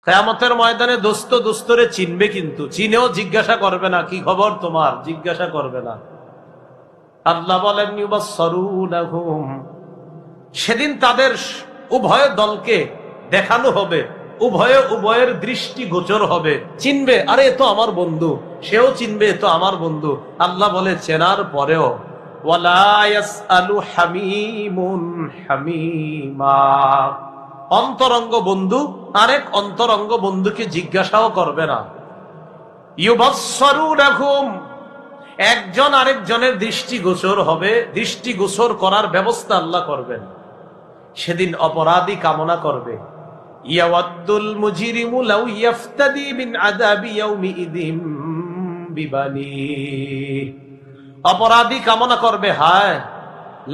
কিয়ামতের ময়দানে দোস্ত দোস্তরে চিনবে, কিন্তু চিনেও জিজ্ঞাসা করবে না কি খবর তোমার, জিজ্ঞাসা করবে না। আল্লাহ বলেন ইউবাসসারুনাহুম, সেদিন তাদের উভয় দলকে দেখানো হবে, উভয়ের দৃষ্টি গোচর হবে, চিনবে, আরে এ তো আমার বন্ধু, সেও চিনবে এ তো আমার বন্ধু। আল্লাহ বলে চেনার পরেও ওয়ালা ইয়াসআলু হামিমুন হামিমা, অন্তরঙ্গ বন্ধু আরেক অন্তরঙ্গ বন্ধুকে জিজ্ঞাসাও করবে না। ইউবাসসারুনাহুম, একজন আরেকজনের দৃষ্টিগোচর হবে, দৃষ্টিগোচর করার ব্যবস্থা আল্লাহ করবেন। সেদিন অপরাধী কামনা করবে, ইয়াওয়াদ্দুল মুজরিমু লাউ ইফতাদি মিন আযাবি ইয়াউমিইযিম বিবানি, অপরাধী কামনা করবে, হায়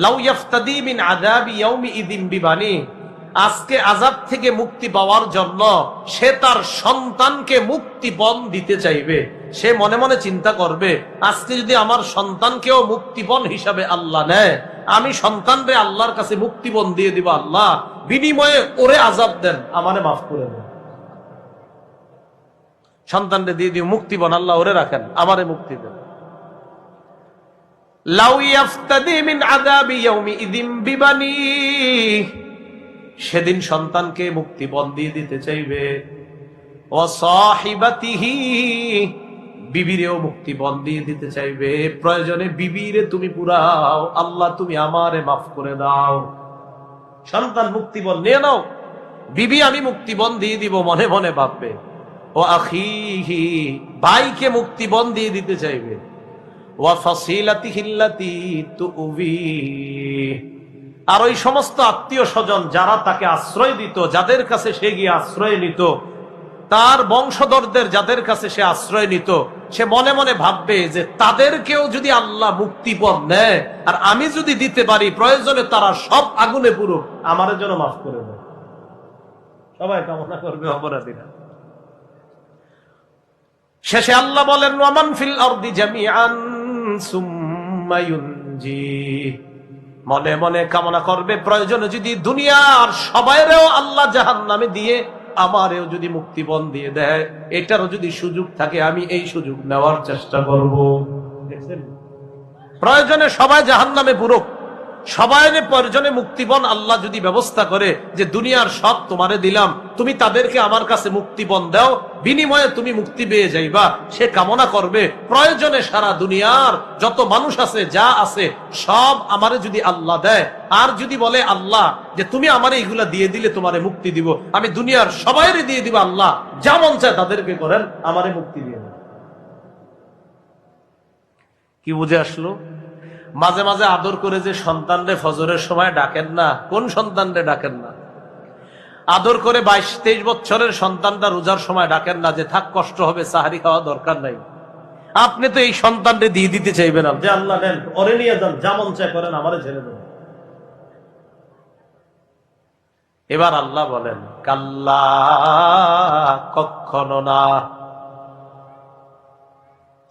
লাউ ইফতাদি মিন আযাবি ইয়াউমিইযিম বিবানি, আজকে আযাব থেকে মুক্তি পাওয়ার জন্য সে তার সন্তানকে মুক্তিপণ দিতে চাইবে। সে মনে মনে চিন্তা করবে, আজকে যদি আমার সন্তানকেও মুক্তিপণ হিসাবে আল্লাহ নেয়, আমি সন্তানরে আল্লাহর কাছে মুক্তিপণ দিয়ে দিব, আল্লাহ বিনিময়ে ওরে আযাব দেন, আমারে মাফ করে দেন। সন্তানরে দিয়ে দিও মুক্তিপণ, আল্লাহ ওরে রাখেন, আমারে মুক্তি দেন। লাউ ইফতাদি মিন আযাবি ইয়াউমিইযিম বিবানি, সেদিন সন্তানকে মুক্তিপণ দিয়ে দিতে চাইবে। ও সাহিবাতিহি, বিবিরেও মুক্তিপণ দিয়ে দিতে চাইবে। প্রয়োজনে বিবিরে তুমি পুরাও, আল্লাহ তুমি আমারে মাফ করে দাও। সন্তান মুক্তিপণ নিয়ে নাও, বিবি আমি মুক্তিপণ দিয়ে দিব, মনে মনে ভাববে। ও আখিহি, ভাইকে মুক্তিপণ দিয়ে দিতে চাইবে। ওয়া ফাসিলাতিহি আল্লাতী তুউবি, আর ওই সমস্ত আত্মীয় স্বজন যারা তাকে আশ্রয় দিত, যাদের কাছে সে গিয়ে আশ্রয় নিত, তার বংশধরদের যাদের কাছে সে আশ্রয় নিত, সে মনে মনে ভাববে যে তাদেরকেও যদি আল্লাহ মুক্তিপণ নেয় আর আমি যদি দিতে পারি, প্রয়োজনে তারা সব আগুনে পুরুক, আমার জন্য মাফ করে দেয়। সবাই কামনা করবে অপরাধীরা। শেষে আল্লাহ বলেন ওয়ামান ফিল আরদি জামিআন সুম্মা ইউনজি, মনে মনে কামনা করবে, প্রয়োজনে যদি দুনিয়ার সবাইরেও আল্লাহ জাহান্নামে দিয়ে আমারেও যদি মুক্তিপণ দিয়ে দেয়, এটারও যদি সুযোগ থাকে আমি এই সুযোগ নেওয়ার চেষ্টা করব। দেখছেন, প্রয়োজনে সবাই জাহান্নামে পুরুক, সবাই প্রয়োজনে মুক্তিপণ আল্লাহ যদি ব্যবস্থা করে যে দুনিয়ার সব তোমারে দিলাম, তুমি তাদেরকে আমার কাছে মুক্তিপণ দাও, বিনিময়ে তুমি মুক্তি পেয়ে যাইবা, সে কামনা করবে প্রয়োজনে সারা দুনিয়ার যত মানুষ আছে, যা আছে সব আমারে যদি আল্লাহ দেয়, আর যদি বলে আল্লাহ যে তুমি আমারে এগুলা দিয়ে দিলে তোমারে মুক্তি দিব, আমি দুনিয়ার সবাইরে দিয়ে দিব, আল্লাহ যা মন চায় তাদেরকে করেন, আমারে মুক্তি দিয়ে দেন। কি বুঝে আসলো? মাঝে মাঝে আদর করে যে সন্তানরে ফজরের সময় ডাকেন না, কোন সন্তানরে ডাকেন না? আদর করে 22-23 বছরের সন্তানটা রোজার সময় ডাকেন না যে থাক কষ্ট হবে, সাহারি খাওয়া দরকার নাই। আপনি তো এই সন্তানরে দিয়ে দিতে চাইবেন না যে আল্লাহ নেন, ওরে নিয়ে যান, যেমন চায় করেন, আমারে ছেড়ে দেন। এবার আল্লাহ বলেন কাল্লা, কখনো না,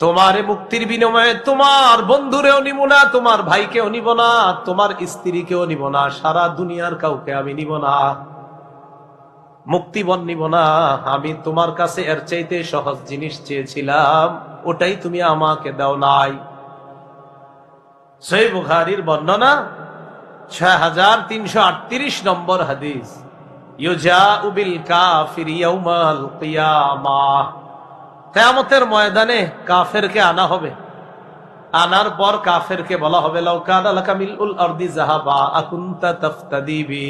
তোমার মুক্তির বিনিময়ে তোমার বন্ধুরেও নিব না, তোমার ভাইকেও নিব না, তোমার স্ত্রীকেও নিব না, সারা দুনিয়ার কাউকে আমি নিব না, মুক্তিপণ নিব না। আমি তোমার কাছে এর চাইতে সহজ জিনিস চেয়েছিলাম, ওটাই তুমি আমাকে দাও নাই। সহিহ বুখারীর বর্ণনা 6338 নম্বর হাদিস, ইউজাউ বিল কাফির ইয়াউমাল কিয়ামাহ, কিয়ামতের ময়দানে কাফেরকে আনা হবে। আনার পর কাফেরকে বলা হবে লাউ কানা লাকা মিলউল আরদি যাহাবা আকুনতা তাফতাদি বি,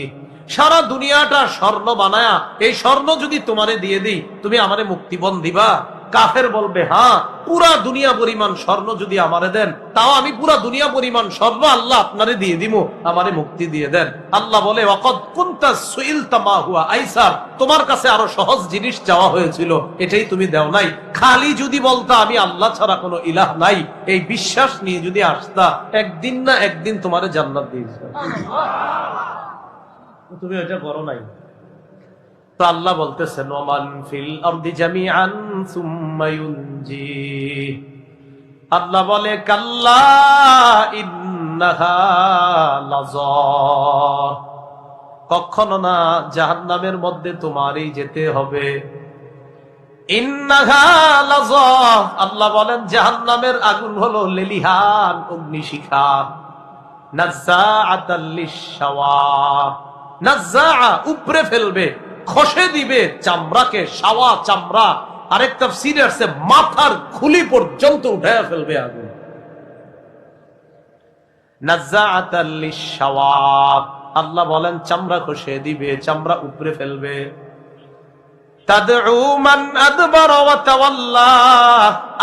সারা দুনিয়াটা স্বর্ণ বানায়া এই স্বর্ণ যদি তোমারে দিয়ে দিই, তুমি আমারে মুক্তিপণ দিবা? কাফের বলবে হ্যাঁ, পুরা দুনিয়া পরিমাণ স্বর্ণ যদি আমারে দেন, তাও আমি পুরা দুনিয়া পরিমাণ স্বর্ণ আল্লাহ আপনারে দিয়ে দিব, আমারে মুক্তি দিয়ে দেন। আল্লাহ বলে ওয়াকাদ কুনতা সুইলতা মা হুয়া আইসার, তোমার কাছে আরো সহজ জিনিস চাওয়া হয়েছিল, এটাই তুমি দাও নাই। খালি যদি বলতা আমি আল্লাহ ছাড়া কোনো ইলাহ নাই, এই বিশ্বাস নিয়ে যদি আসতা, একদিন না একদিন তোমারে জান্নাত দিয়ে দিত। তুমি এটা করো নাই। তো আল্লাহ বলতেছেন ওমান ফিল আরদি জামিআন সুম্মা ইউনজি, আল্লাহ বলে কাল্লা ইন্নাহা লাযা, কখনো না, জাহান্নামের মধ্যে তোমারই যেতে হবে। ইন্নাহা লাযা, আল্লাহ বলেন জাহান্নামের আগুন হলো লেলিহান অগ্নিশিখা। নাজ্জাআতাল লিশশাওয়া, নাজ্জাআ উপরে ফেলবে, খসে দিবে চামড়াকে, শাওয়া চামড়া। আরেক তাফসীরে আছে মাথার খুলি পর্যন্ত উঠায়া ফেলবে আগুন। নাজ্জাআতাল লিশশাওয়া, আল্লাহ বলেন চামড়া খসে দিবে, চামড়া উপরে ফেলবে। তাদউ মান আদবারা ওয়া তাওয়াল্লা,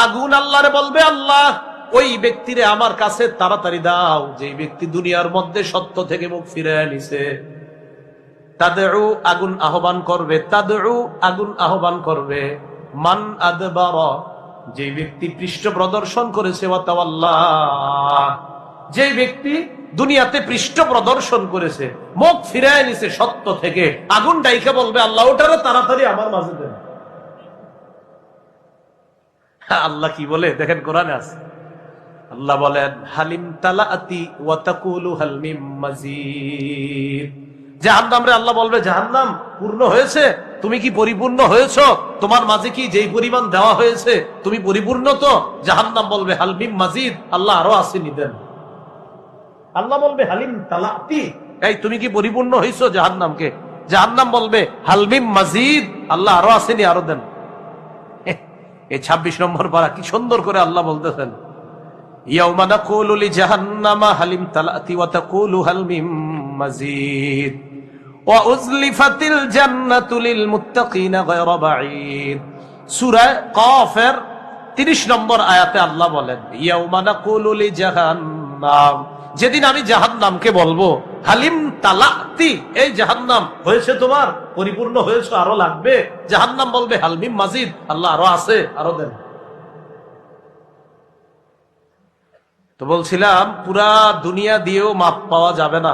আগুন আল্লাহরে বলবে, আল্লাহ ওই ব্যক্তিরে আমার কাছে তাড়াতাড়ি দাও যে ব্যক্তি দুনিয়ার মধ্যে সত্য থেকে মুখ ফিরিয়ে নিছে। তাদউ, আগুন আহ্বান করবে, তাদউ আগুন আহ্বান করবে, মান আদবারা, যে ব্যক্তি পৃষ্ঠ প্রদর্শন করেছে, ওয়া তাওয়াল্লা, যে ব্যক্তি দুনিয়াতে পৃষ্ঠ প্রদর্শন করেছে, মুখ ফিরিয়ে নিছে সত্য থেকে। আগুন ডাইকে বলবে, আল্লাহ ওটারে তাড়াতাড়ি আমার মাঝে দেন। আল্লাহ কি বলে দেখেন, কোরআনে আছে, আল্লাহ বলেন হালিম তালাআতি ওয়া তাকুলু হাল মিন মাজিদ। জাহান্নাম রে আল্লাহ বলবে, জাহান্নাম পূর্ণ হয়েছে, তুমি কি পরিপূর্ণ হয়েছো? তোমার মাঝে কি যেই পরিমাণ দেওয়া হয়েছে তুমি পরিপূর্ণ তো? জাহান্নাম বলবে হাল মিন মাজিদ, আল্লাহ আরো আসেনি দেন। আল্লাহ বলবে হালিম তালাতি, এই তুমি কি পরিপূর্ণ হইছো জাহান্নামকে? জাহান্নাম বলবে হাল মিন মাজিদ, আল্লাহ আরো আসেনি, আরো দেন। এই 26 নম্বর পারা কি সুন্দর করে আল্লাহ বলতেছেন, ইয়াউমা নাকুলু লিজাহান্নামা হালিম তালাতি ওয়া তাকুলু হাল মিন মাজিদ ওয়া উযলিফাতিল জান্নাতু লিল মুত্তাকিনা গায়রা বাঈদ। সূরা কাফের 30 নম্বর আয়াতে আল্লাহ বলেন, ইয়াউমা নাকুলু লিজাহান্নাম, যেদিন আমি জাহান্নামকে বলবো হালিম তালাতি, এই জাহান্নাম হয়েছে তোমার, পরিপূর্ণ হয়েছে, আরো লাগবে? জাহান্নাম বলবে হাল মিন মাজিদ, আল্লাহ আরো আছে, আরো দেন। তো বলছিলাম পুরা দুনিয়া দিয়েও মাপ পাওয়া যাবে না।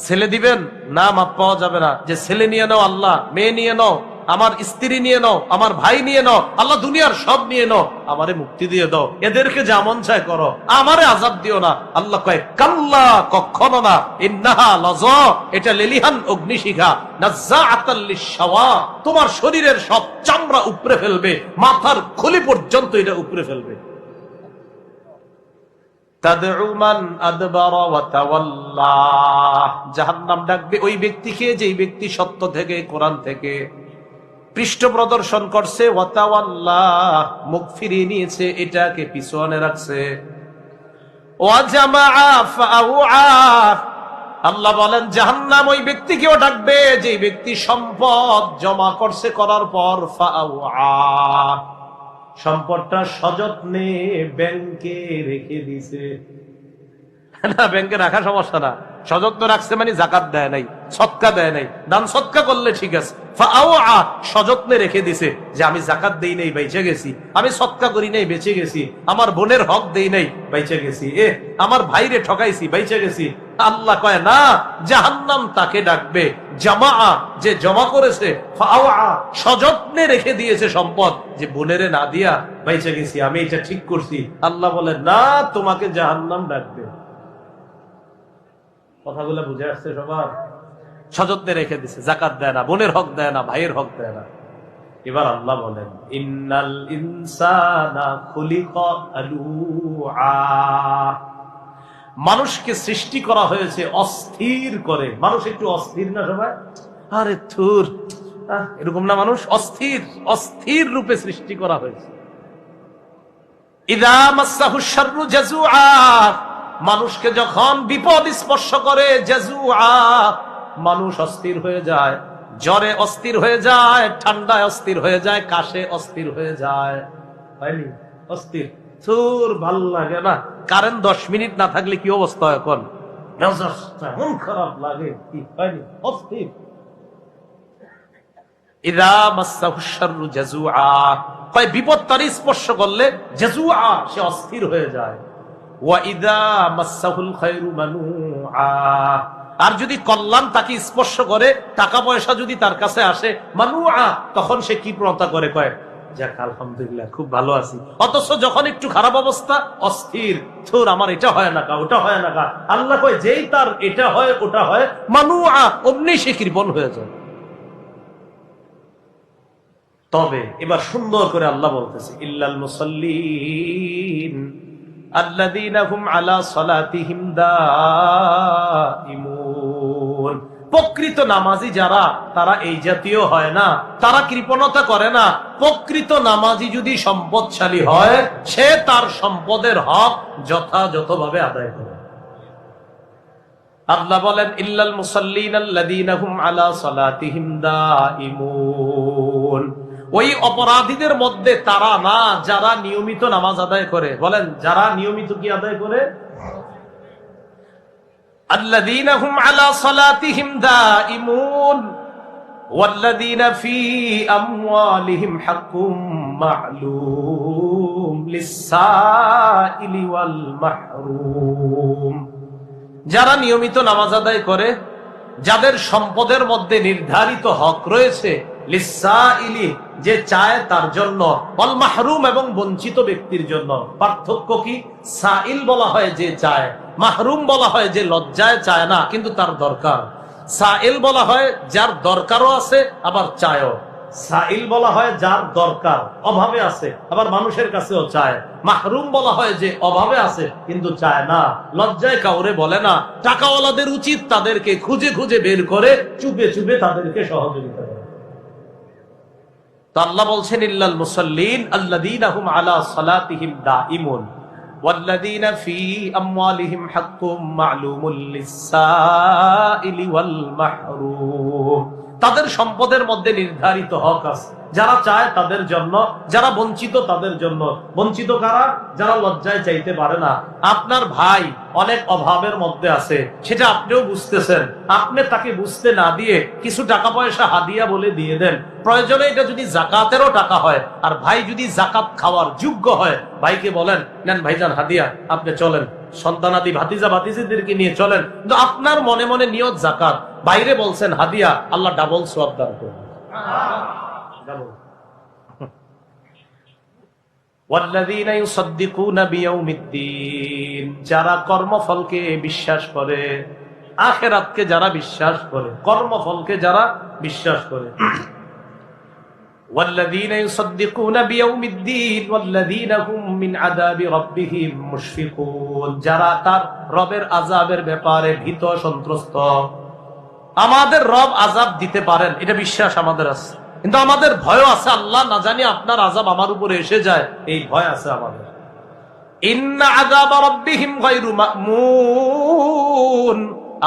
ছেলে দিবেন না, মাপ পাওয়া যাবে না। যে ছেলে নিয়ে নাও আল্লাহ, মেয়ে নিয়ে নাও, আমার স্ত্রী নিয়ে নাও, আমার ভাই নিয়ে নাও, আল্লাহ দুনিয়ার সব নিয়ে নাও, আমারে মুক্তি দিয়ে দাও, এদেরকে যেমন চায় করো, আমারে আযাব দিও না। আল্লাহ কয় কাল্লা, কখনো না, ইন্নাহা লাযা, এটা লেলিহান অগ্নিশিখা, নাজ্জাআতাল লিশশাওয়া, তোমার শরীরের সব চামড়া উপরে ফেলবে, মাথার খুলি পর্যন্ত এটা উপরে ফেলবে। তাদউ মান আদবারা ওয়া তাওয়াল্লা, জাহান্নাম ডাকবে ওই ব্যক্তিকে যেই ব্যক্তি সত্য থেকে, কোরআন থেকে পৃষ্ঠ প্রদর্শন করছে, ওয়া তাওয়াল্লা, মুখ ফিরিয়ে নিয়েছে, এটাকে পিছনে রাখছে। ওয়া জামাআ ফাআউআ, আল্লাহ বলেন জাহান্নাম ওই ব্যক্তিকেও ডাকবে যেই ব্যক্তি সম্পদ জমা করছে, করার পর ফাআউআ, সম্পদটা সযত্নে ব্যাংকে রেখে দিছে। না, ব্যাংকে রাখা সমস্যা না, সযত্ন রাখছে মানে যাকাত দেয় নাই, সদকা দেয় নাই, দান সদকা করলে ঠিক আছে। ফাআউআ, সযত্নে রেখে দিছে, যে আমি যাকাত দেই নাই, বেঁচে গেছি, আমি সদকা করি নাই, বেঁচে গেছি, আমার বোনের হক দেই নাই, বেঁচে গেছি, আমার ভাইরে ঠকাইছি, বেঁচে গেছি। আল্লাহ কয় না, জাহান্নাম তাকে ডাকবে জামা, যে জমা করেছে, ফাআউআ, সযত্নে রেখে দিয়েছে সম্পদ, যে বোনেরে না দিয়া বেঁচে গেছি, আমি এটা ঠিক করছি। আল্লাহ বলে না, তোমাকে জাহান্নাম ডাকবে। কথাগুলো বুঝে আসছে সবার? সযত্নে রেখে দিছে, যাকাত দেয় না, বোনের হক দেয় না, ভাইয়ের হক দেয় না। এবার আল্লাহ বলেন ইন্নাল ইনসানা খুলিকা হালুআ, মানুষকে সৃষ্টি করা হয়েছে অস্থির করে। মানুষ একটু অস্থির না সবাই? আরে থুর, এরকম না, মানুষ অস্থির, অস্থির রূপে সৃষ্টি করা হয়েছে। ইযা মাসসাহুশ শাররু জাযুআ, মানুষকে যখন বিপদ স্পর্শ করে, জাযুআ, মানুষ অস্থির হয়ে যায়, জ্বরে অস্থির হয়ে যায়, ঠান্ডায় অস্থির হয়ে যায়, কাশে অস্থির হয়ে যায়, হয়নি? অস্থির, সুর ভাল লাগে না, কারেন্ট 10 মিনিট না থাকলে কি অবস্থা, এখন মন খারাপ লাগে, কি হয়নি? অস্থির। ইযা মাসসাহুশ শাররু জাযুআ, কয় বিপদ তার স্পর্শ করলে জাযুআ, সে অস্থির হয়ে যায়। ওয়া ইযা মাসসাহুল খায়রু মানুআ, আর যদি কল্যাণ তাকে স্পর্শ করে, টাকা পয়সা যদি তার কাছে আসে, মানুআ, তখন সে কি প্রণতা করে, কয় যাক আলহামদুলিল্লাহ খুব ভালো আছি, অথচ যখন একটু খারাপ অবস্থা অস্থির, থুর আমার এটা হয় না কা, ওটা হয় না কা। আল্লাহ কয় যেই তার এটা হয় ওটা হয় মানুআ, অমনি সে কৃপণ হয়ে যায়। তবে এবার সুন্দর করে আল্লাহ বলতেছে ইল্লাল মুসাল্লিন আল্লাযীনা হুম আলা সালাতিহিম দাঈমুন। প্রকৃত নামাজি যারা, তারা এই জাতীয় হয় না, তারা কৃপণতা করে না। প্রকৃত নামাজি যদি সম্পদশালী হয়, সে তার সম্পদের হক যথাযথভাবে আদায় করে। আল্লাহ বলেন ইল্লাল মুসাল্লিন আল্লাযীনা হুম আলা সালাতিহিম দাঈমুন। ওই অপরাধীদের মধ্যে তারা না যারা নিয়মিত নামাজ আদায় করে। বলেন যারা নিয়মিত কি আদায় করে? আল্লাযীনা হুম আলা সালাতিহিম দাঈমুন ওয়াল্লাযীনা ফী আমওয়ালিহিম হাক্কুম মা'লুম লিস-সাইলি ওয়াল মাহরুম। যারা নিয়মিত নামাজ আদায় করে, যাদের সম্পদের মধ্যে নির্ধারিত হক রয়েছে, লিস-সাইলি যে চায় তার জন্য, ওয়াল মাহরুম এবং বঞ্চিত ব্যক্তির জন্য। পার্থক্য কি? সাইল বলা হয় যে চায়, মাহরুম বলা হয় যে লজ্জায় চায় না কিন্তু তার দরকার। সাইল বলা হয় যার দরকারও আছে আবার চায়ও। সাইল বলা হয় যার দরকার, অভাবে আছে, আবার মানুষের কাছেও চায়। মাহরুম বলা হয় যে অভাবে আছে কিন্তু চায় না, লজ্জায় কাউরে বলে না। টাকাওয়ালাদের উচিত তাদেরকে খুঁজে খুঁজে বের করে চুপে চুপে তাদেরকে সহযোগিতা করে। তো আল্লাহ বলছেন ইল্লাল মুসাল্লিন আল্লাযীনা হুম আলা সালাতিহিম দাঈমুন ওয়াল্লাযীনা ফী আমওয়ালিহিম হাক্কুম মা'লুমুল লিস-সাইলি ওয়াল মাহরুম। তাদের সম্পদের মধ্যে নির্ধারিত হক আছে, যারা চায় তাদের জন্য, যারা বঞ্চিত তাদের জন্য। বঞ্চিত কারা? যারা লজ্জায় চাইতে পারে না। আপনার ভাই অনেক অভাবের মধ্যে আছে, সেটা আপনিও বুঝতেছেন, আপনি তাকে বুঝতে না দিয়ে কিছু টাকা পয়সা হাদিয়া বলে দিয়ে দেন। প্রয়োজনে এটা যদি জাকাতেরও টাকা হয়, আর ভাই যদি জাকাত খাওয়ার যোগ্য হয়, ভাইকে বলেন নেন ভাইজান হাদিয়া, আপনি চলেন, সন্তানাদি ভাতিজা ভাতিজিদেরকে নিয়ে চলেন। কিন্তু আপনার মনে মনে নিয়ত জাকাত, বাইরে বলছেন হাদিয়া, আল্লাহ ডাবল সওয়াব দান করবেন। ওয়াল্লাযীনা ইউসাদ্দিকুনা বিয়াউমিদ্দিন, যারা কর্মফলকে বিশ্বাস করে, আখিরাতকে যারা বিশ্বাস করে, কর্মফলকে যারা বিশ্বাস করে। ওয়াল্লাযীনা ইউসাদ্দিকুনা বিয়াউমিদ্দিন ওয়াল্লাযীনা হুম মিন আযাবি রাব্বিহিম মুশফিকুন, যারা তার রবের আযাবের ব্যাপারে ভীত সন্ত্রস্ত। আমাদের রব আযাব দিতে পারেন, এটা বিশ্বাস আমাদের আছে, কিন্তু আমাদের ভয় আছে, আল্লাহ না জানি আপনার আযাব আমার উপরে এসে যায়, এই ভয় আছে আমাদের। ইন্না আযাবা রাব্বিহিম গায়রু মা'মুন,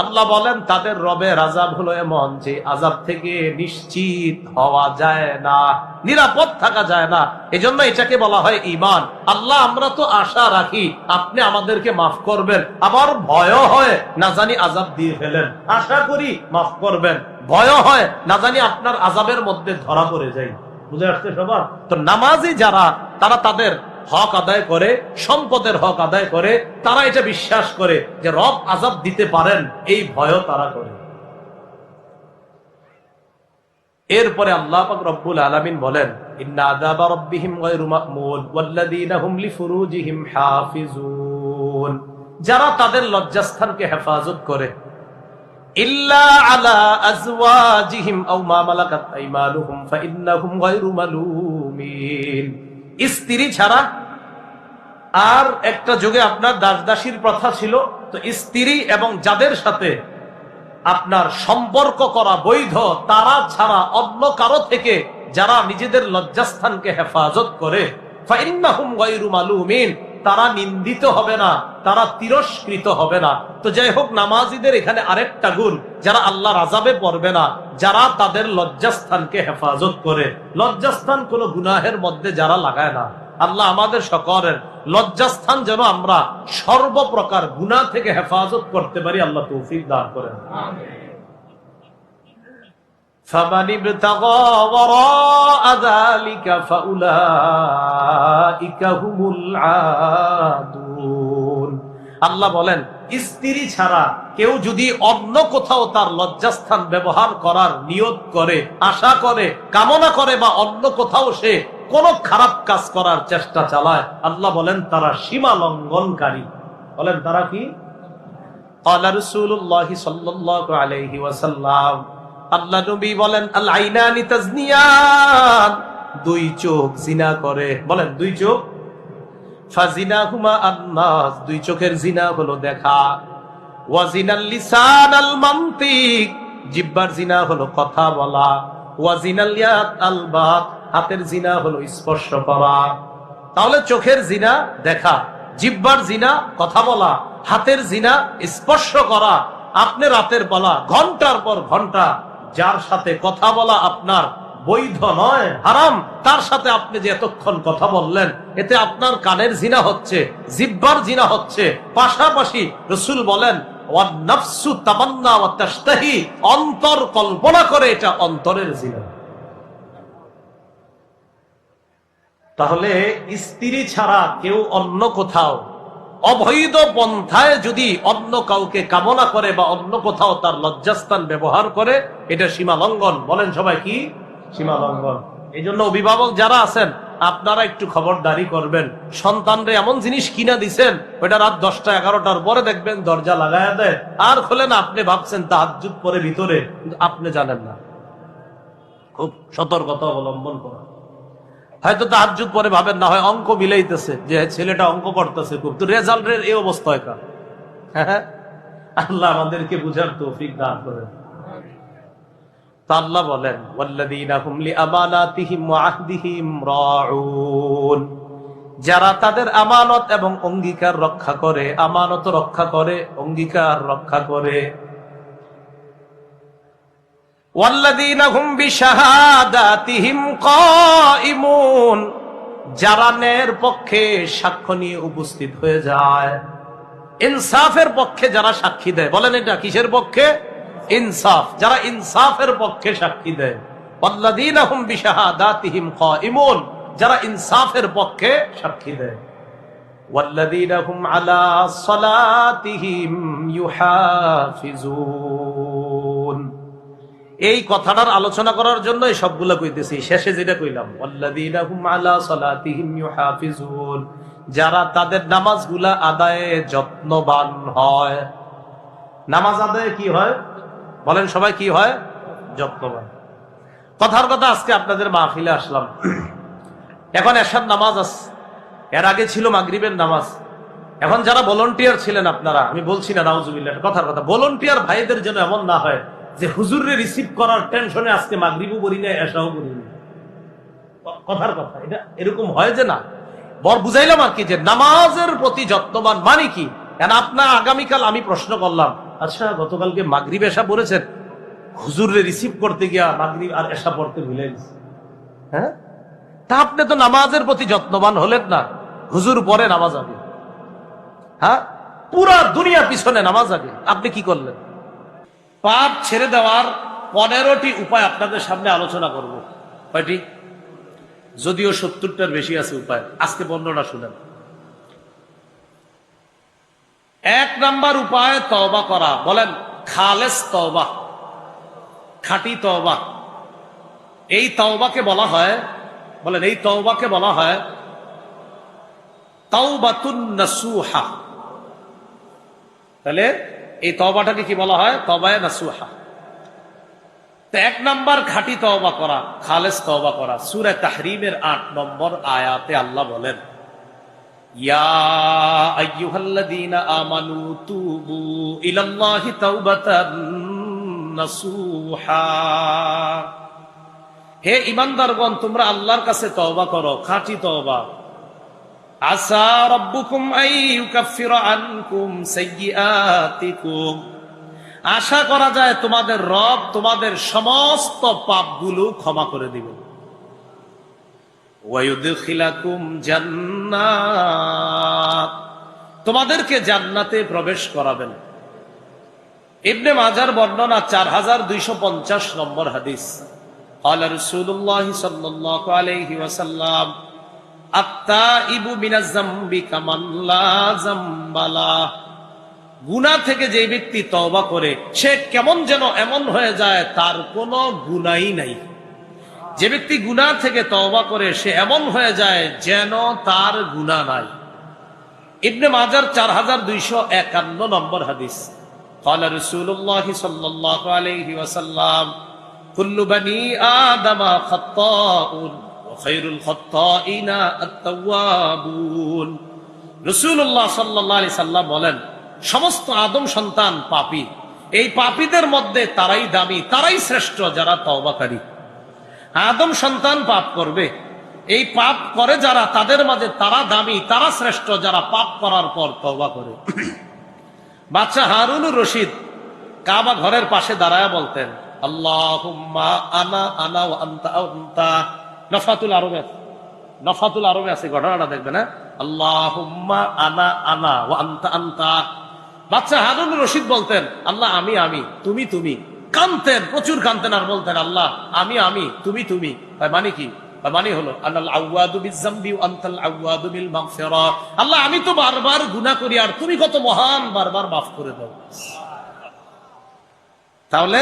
আল্লাহ বলেন তাদের রবের আযাব হলো এমন যে আযাব থেকে নিশ্চিত হওয়া যায় না, নিরাপদ থাকা যায় না। এজন্য এটাকে বলা হয় ঈমান। আল্লাহ আমরা তো আশা রাখি আপনি আমাদেরকে মাফ করবেন, আবার ভয় হয় না জানি আযাব দিয়ে ফেলেন। আশা করি মাফ করবেন, ভয় হয় না জানি আপনার আযাবের মধ্যে ধরা পড়ে যাই। বুঝে আসছে সবার? তো নামাজি যারা, তারা তাদের হক আদায় করে, সম্পদের হক আদায় করে, তারা এটা বিশ্বাস করে যে রব আযাব দিতে পারেন, এই ভয় তারা করে। এরপরে আল্লাহ পাক রব্বুল আলামিন বলেন ইন্না আযাবা রাব্বিহিম গায়রু মা'মুন ওয়াল্লাযীনা হুম লিফুরুজিহিম হাফিজুন, যারা তাদের লজ্জাস্থানকে হেফাজত করে, ইল্লা আলা আজওয়াজিহিম আও মা মালাকাত আইমানুহুম ফাইন্নাহুম গায়রু মালুমিন। স্ত্রী ছাড়া, আর একটা যুগে আপনার দাসদাসীর প্রথা ছিল, তো স্ত্রী এবং যাদের সাথে আপনার সম্পর্ক করা বৈধ, তারা ছাড়া অন্য কারো থেকে যারা নিজেদের লজ্জাস্থানকে হেফাজত করে, ফাইন্নাহুম গায়রু মালুমিন, তারা নিন্দিত হবে না, তারা তিরস্কৃত হবে না। তো যাই হোক, নামাজিদের এখানে আরেকটা গুণ, যারা আল্লাহর আযাবে পড়বে না, যারা তাদের লজ্জাস্থানকে হেফাজত করে। লজ্জাস্থান কোনো গুনাহের মধ্যে যারা লাগায় না। আল্লাহ আমাদের সকলের লজ্জাস্থান যেন আমরা সর্বপ্রকার গুনাহ থেকে হেফাজত করতে পারি, আল্লাহ তৌফিক দান করেন। فَمَنِ ابْتَغَى وَرَاءَ ذَلِكَ فَأُولَئِكَ هُمُ الْعَادُونَ। আল্লাহ বলেন স্ত্রী ছাড়া কেউ যদি অন্য কোথাও তার লজ্জাস্থান ব্যবহার করার নিয়ত করে, আশা করে, কামনা করে, বা অন্য কোথাও সে কোন খারাপ কাজ করার চেষ্টা চালায়, আল্লাহ বলেন তারা সীমা লঙ্ঘনকারী। বলেন তারা কি? ক্বালা রাসূলুল্লাহ সাল্লাল্লাহু আলাইহি ওয়াসাল্লাম, আল্লাহ নবী বলেন, আল আইনানি তাজনিয়ান, দুই চোখ জিনা করে। বলেন দুই চোখ, ফাজিনাহুমা আন-নাস, দুই চোখের জিনা হলো দেখা, ওয়া জিনাল লিসান আল মানতিক, জিহ্বার জিনা হলো কথা বলা, ওয়া জিনাল ইয়াদ আল বাত, হাতের জিনা হলো স্পর্শ করা। তাহলে চোখের জিনা দেখা, জিহ্বার জিনা কথা বলা, হাতের জিনা স্পর্শ করা। আপনি রাতের বেলা ঘন্টার পর ঘন্টা যার সাথে কথা বলা আপনার বৈধ নয়, হারাম, তার সাথে আপনি যে এতক্ষণ কথা বললেন, এতে আপনার কানের জিনা হচ্ছে, জিহ্বার জিনা হচ্ছে। পাশাপাশি রাসূল বলেন, ওয়ান নাফসু তামান্না ওয়া তাশতাহি, অন্তর কল্পনা করে, এটা অন্তরের জিনা। তাহলে স্ত্রী ছাড়া কেউ অন্য কোথাও অবৈধ পন্থায় যদি অন্য কাউকে কামনা করে বা অন্য কোথাও তার লজ্জাস্থান ব্যবহার করে, এটা সীমা লঙ্ঘন। বলেন সবাই কি? সীমা লঙ্ঘন। এই জন্য অভিভাবক যারা আছেন, আপনারা একটু খবরদারি করবেন। সন্তানরে এমন জিনিস কিনা দিচ্ছেন, ওইটা রাত 10টা 11টার পরে দেখবেন দরজা লাগায়া দেয়, আর খোলে না। আপনি ভাবছেন তাহাজ্জুদ পরে ভিতরে, আপনি জানেন না। খুব সতর্কতা অবলম্বন করা। হয়তো তাহাজ্জুদ পরে ভাবেন না হয় অঙ্ক মিলাইতেছে, যে ছেলেটা অঙ্ক করতেছে খুব, তো রেজাল্টের এই অবস্থা হয়। হ্যাঁ, আল্লাহ আমাদেরকে বুঝার তৌফিক দান করেন। তা আল্লাহ বলেন, ওয়াল্লাযীনা হুম লিআমানাতিহিম ওয়া আহদিহিম রাউন, যারা তাদের আমানত এবং অঙ্গীকার রক্ষা করে, আমানত রক্ষা করে, অঙ্গীকার রক্ষা করে। ওয়াল্লাযীনা হুম বিশাহাদাতিহিম কায়িমুন, যারা ন্যায়ের পক্ষে সাক্ষ্য নিয়ে উপস্থিত হয়ে যায়, ইনসাফের পক্ষে যারা সাক্ষী দেয়। বলেন এটা কিসের পক্ষে? ইনসাফ। যারা ইনসাফের পক্ষে সাক্ষী দেয়। ওয়াল্লাযীনা হুম বিশাহাদাতিহিম কায়িমুন, যারা ইনসাফের পক্ষে সাক্ষী দেয়। ওয়াল্লাযীনা হুম আলা সালাতিহিম ইউহাফিজুন। এই কথাটার আলোচনা করার জন্য সবগুলা কইতেছি। শেষে যেটা কইলাম, ওয়াল্লাযীনা হুম আলা সালাতিহিম ইউহাফিজুন, যারা তাদের নামাজগুলা আদায়ে যত্নবান হয়। নামাজ আদায়ে কি হয়? বলেন সবাই কি হয়? যত্নবান। কথার কথা, আজকে আপনাদের মাহফিলে আসলাম, এখন এশার নামাজ আছে, এর আগে ছিল মাগরিবের নামাজ। এখন যারা ভলান্টিয়ার ছিলেন আপনারা, আমি বলছি না নাউজুবিল্লাহ, কথার কথা, ভলান্টিয়ার ভাইদের জন্য এমন না হয় যে হুজুরে রিসিভ করার টেনশনে আজকে মাগরিবও বলি না, এশাও বলি না। কথার কথা, এটা এরকম হয় যে না। বর বুঝাইলাম আর কি, যে নামাজের প্রতি যত্নবান মানে কি। কেন আপনার আগামীকাল আমি প্রশ্ন করলাম, আচ্ছা গতকালকে মাগরিব এশা পড়েছেন, হুজুরে রিসিভ করতে গিয়া মাগরিব আর এশা পড়তে ভুলে গেছে। হ্যাঁ, তা আপনি তো নামাজের প্রতি যত্নবান হলেন না। হুজুর পরে নামাজ আগে, হ্যাঁ, পুরা দুনিয়া পিছনে নামাজ আগে, আপনি কি করলেন? পাপ ছেড়ে দেওয়ার 15টি উপায় আপনাদের সামনে আলোচনা করব। কয়টি? যদিও 70টার বেশি আছে উপায়, আজকে 15টা শুনেন। 1 নাম্বার উপায় তওবা করা। বলেন খালেস তওবা, খাঁটি তওবা। এই তওবাকে বলা হয়, বলেন এই তওবাকে বলা হয় তাওবাতুন নাসুহা। তাহলে এই তওবাটাকে কি বলা হয়? তওবায়ে নাসুহা। তো 1 নাম্বার খাঁটি তওবা করা, খালেস তওবা করা। সূরা তাহরীমের 8 নম্বর আয়াতে আল্লাহ বলেন, ইয়া আইয়ুহাল্লাযীনা আমানু তুবু ইলাল্লাহি তাওবাতান নাসুহা। হে ঈমানদারগণ, তোমরা আল্লাহর কাছে তওবা করো, খাঁটি তওবা। আসা রাব্বুকুম আইয়ুকাফিরা আনকুম সাইয়্যাতিকুম, আশা করা যায় তোমাদের রব তোমাদের সমস্ত পাপগুলো ক্ষমা করে দিবেন। ওয়ায়ুদখিলাকুম জান্নাত, তোমাদেরকে জান্নাতে প্রবেশ করাবেন। ইবনে মাজার বর্ণনা 4250 নম্বর হাদিস। ক্বালা রাসূলুল্লাহ সাল্লাল্লাহু আলাইহি ওয়াসাল্লাম, আত-তাইবু মিনাজ যামবি কামান লা যামবা লাহ। গুনাহ থেকে যে ব্যক্তি তওবা করে, সে কেমন যেন এমন হয়ে যায় তার কোনো গুনাহই নাই। যে ব্যক্তি গুনাহ থেকে তওবা করে সে এমন হয়ে যায় যেন তার গুনাহ নাই। ইবনে মাজার 4251 নম্বর হাদিস। قال رسول الله صلى الله عليه وسلم كل بني آدم خطاؤون وخير الخطائين التوابون। রাসূলুল্লাহ সাল্লাল্লাহু আলাইহি সাল্লাম বলেন, সমস্ত আদম সন্তান পাপী। এই পাপীদের মধ্যে তারাই দামি, তারাই শ্রেষ্ঠ যারা তওবাকারী। আদম সন্তান পাপ করবে, এই পাপ করে যারা, তাদের মাঝে তারা দামি, তারা শ্রেষ্ঠ যারা পাপ করার পর তওবা করে। বাদশা হারুনুর রশিদ কাবা ঘরের পাশে দাঁড়ায় বলতেন, আল্লাহুম্মা আনা আনা ওয়া আনতা আনতা। নফাতুল আরবে আছে ঘটনাটা দেখবেন, হ্যাঁ, আল্লাহুম্মা আনা আনা ওয়া আনতা আনতা। বাদশা হারুনুর রশিদ বলতেন, আল্লাহ আমি আমি, তুমি তুমি। কাঁদতেন, প্রচুর কাঁদতেন, আর বলতেন, আল্লাহ আমি আমি, তুমি তুমি। মানে কি? মানে হলো আনাল আওয়াদু বিয-যামবি ওয়া আনতাল আওয়াদু বিল মাগফিরা। আল্লাহ আমি তো বারবার গুনাহ করি, আর তুমি কত মহান, বারবার মাফ করে দাও। তাহলে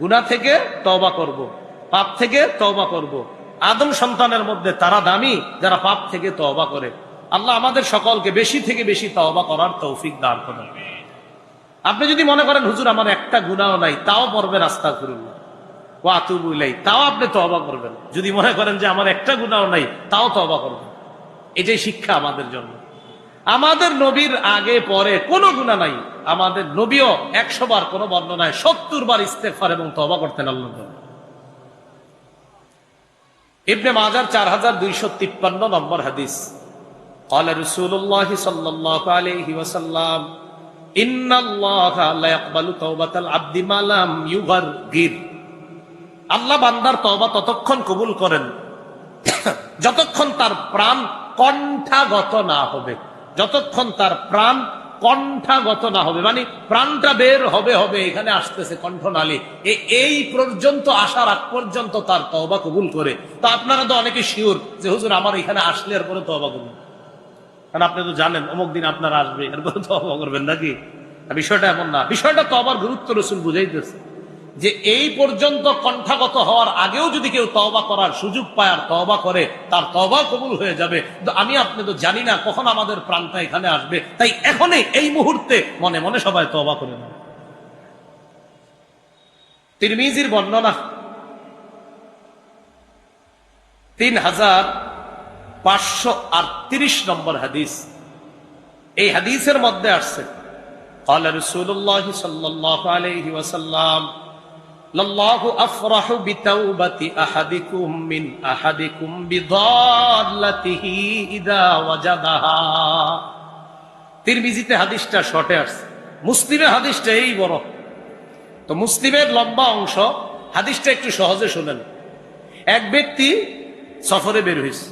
গুনাহ থেকে তওবা করব, পাপ থেকে তওবা করব। আদম সন্তানের মধ্যে তারা দামি যারা পাপ থেকে তওবা করে। আল্লাহ আমাদের সকলকে বেশি থেকে বেশি তওবা করার তৌফিক দান করুন। আপনি যদি মনে করেন হুজুর আমার একটা গুনাহ নাই, তাও পড়বেন আস্তাগফিরুল্লাহ ওয়া আতুবু ইলাইহি, তাও আপনি তওবা করবেন। যদি মনে করেন যে আমার একটা গুনাহ নাই, তাও তওবা করবেন। এটাই শিক্ষা আমাদের জন্য। আমাদের নবীর আগে পরে কোনো গুনাহ নাই, আমাদের নবীও 100 বার, কোনো বর্ণনায় 70 বার ইস্তেগফার এবং তওবা করতেন আল্লাহর জন্য। ইবনে মাজার 4253 নম্বর হাদিস। قال رسول الله صلى الله عليه وسلم إن الله لا يقبل توبة العبد ما لم يغرغر। আল্লাহ বান্দার তওবা ততক্ষণ কবুল করেন যতক্ষণ তার প্রাণ কণ্ঠাগত না হবে। যতক্ষণ তার প্রাণ কণ্ঠাগত না হবে, মানে প্রাণটা বের হবে হবে, এখানে আসতেছে কণ্ঠনালী, এই পর্যন্ত আসার আগ পর্যন্ত তার তওবা কবুল করে। তো আপনারা তো অনেকে শিওর যে হুজুর আমার এখানে আসলে এরপরে তওবা করবেন, কারণ আপনি তো জানেন অমুক দিন আপনার আসবে, এরপরে তওবা করবেন নাকি? বিষয়টা এমন না। বিষয়টা তওবার গুরুত্ব রাসূল বুঝাইতেছে যে এই পর্যন্ত কণ্ঠাগত হওয়ার আগেও যদি কেউ তওবা করার সুযোগ পায় আর তওবা করে, তার তওবা কবুল হয়ে যাবে। তো আমি আপনি তো জানি না কখন আমাদের প্রাণটা এখানে আসবে, তাই এখনই এই মুহূর্তে মনে মনে সবাই তওবা করে নেন। তিরমিজির বর্ণনা 3538 নম্বর হাদিস। এই হাদিসের মধ্যে আসছে, قال رسول الله صلى الله عليه وسلم لله أفرح بتوبة أحدكم من أحدكم بضالته إذا وجدها। তিরমিজিতে হাদিসটা শর্টে আসছে, মুসলিমের হাদিসটা এই বড়। তো মুসলিমের লম্বা অংশ, হাদিসটা একটু সহজে শুনেন। এক ব্যক্তি সফরে বের হয়েছে,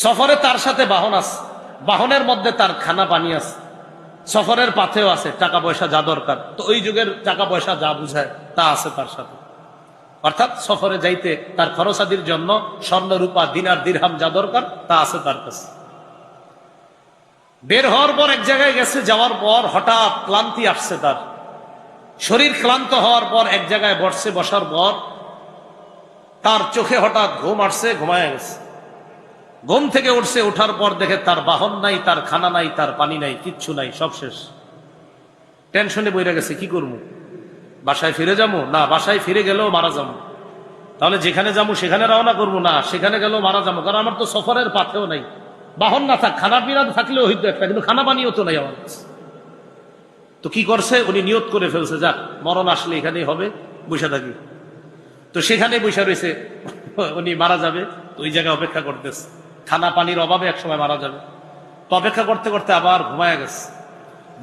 সফরে তার সাথে বাহন আছে, বাহনের মধ্যে তার খানা পানি আছে, সফরের পাথেও আছে, টাকা পয়সা যা দরকার। তো ওই যুগের টাকা পয়সা যা বুঝায় তা আছে তার সাথে, অর্থাৎ সফরে যাইতে তার খরচাদির জন্য স্বর্ণ রূপা দিনার দিরহাম যা দরকার তা আছে তার কাছে। বের হওয়ার পর এক জায়গায় গেছে, যাওয়ার পর হঠাৎ ক্লান্তি আসছে তার, শরীর ক্লান্ত হওয়ার পর এক জায়গায় বসছে, বসার পর তার চোখে হঠাৎ ঘুম আসছে, ঘুমায় গেছে। ঘুম থেকে উঠছে, ওঠার পর দেখে তার বাহন নাই, তার খানা নাই, তার পানি নাই, কিচ্ছু নাই, সব শেষ। টেনশনে বইরা গেছে, কি করবো? বাসায় ফিরে যাবো না, বাসায় ফিরে গেলেও মারা যাবো, তাহলে যেখানে যাবো সেখানে রওনা করবো না, সেখানে গেলেও মারা যাবো, কারণ আমার তো সফরের পাথেও নাই। বাহন না থাক, খানা পিনা থাকলেও হইতো একটা, কিন্তু খানা পানিও তো নাই আমার কাছে। তো কি করছে, উনি নিয়ত করে ফেলছে, যাক মরণ আসলে এখানেই হবে, বসে থাকি। তো সেখানে বসে রয়েছে, উনি মারা যাবে, তো ওই জায়গায় অপেক্ষা করতেছে, খানা পানির অভাবে একসময় মারা যাবে। তো অপেক্ষা করতে করতে আবার ঘুমায় গেছে।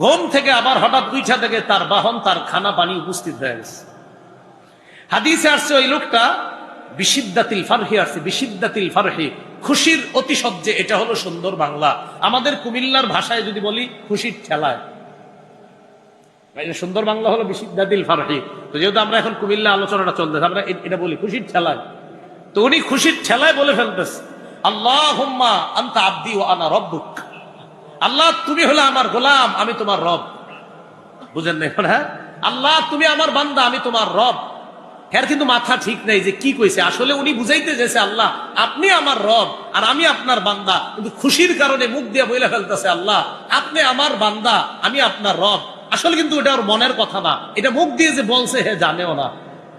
ঘুম থেকে আবার হঠাৎ উঠা থেকে তার বাহন, তার খানা পানি উপস্থিত হয়ে গেছে। হাদিসে আসছে ওই লোকটা বিশিদ্দাতিল ফারহি আসছে, বিশিদ্দাতিল ফারহি, খুশির অতিশয্যে। এটা হলো সুন্দর বাংলা। আমাদের কুমিল্লার ভাষায় যদি বলি খুশির ঠেলায়, সুন্দর বাংলা হলো বিশিদ্দাতিল ফারহি। তো যেহেতু আমরা এখন কুমিল্লা আলোচনাটা চলতেছে, আমরা এটা বলি খুশির ঠেলায়। তো উনি খুশির ঠেলায় বলে ফেলতেছে, আল্লাহুম্মা আনতা আবদি ওয়া আনা রব্বুক। আল্লাহ তুমি হলো আমার গোলাম, আমি তোমার রব। বুঝেন না এখন? হ্যাঁ, আল্লাহ তুমি আমার বান্দা, আমি তোমার রব। এর কিন্তু মাথা ঠিক নাই যে কি কইছে। আসলে উনি বুঝাইতে চাইছে আল্লাহ আপনি আমার রব আর আমি আপনার বান্দা, কিন্তু খুশির কারণে মুখ দিয়ে বইলা ফেলতেছে আল্লাহ আপনি আমার বান্দা আমি আপনার রব। আসলে কিন্তু এটা ওর মনের কথা না, এটা মুখ দিয়ে যে বলছে হে জানেও না।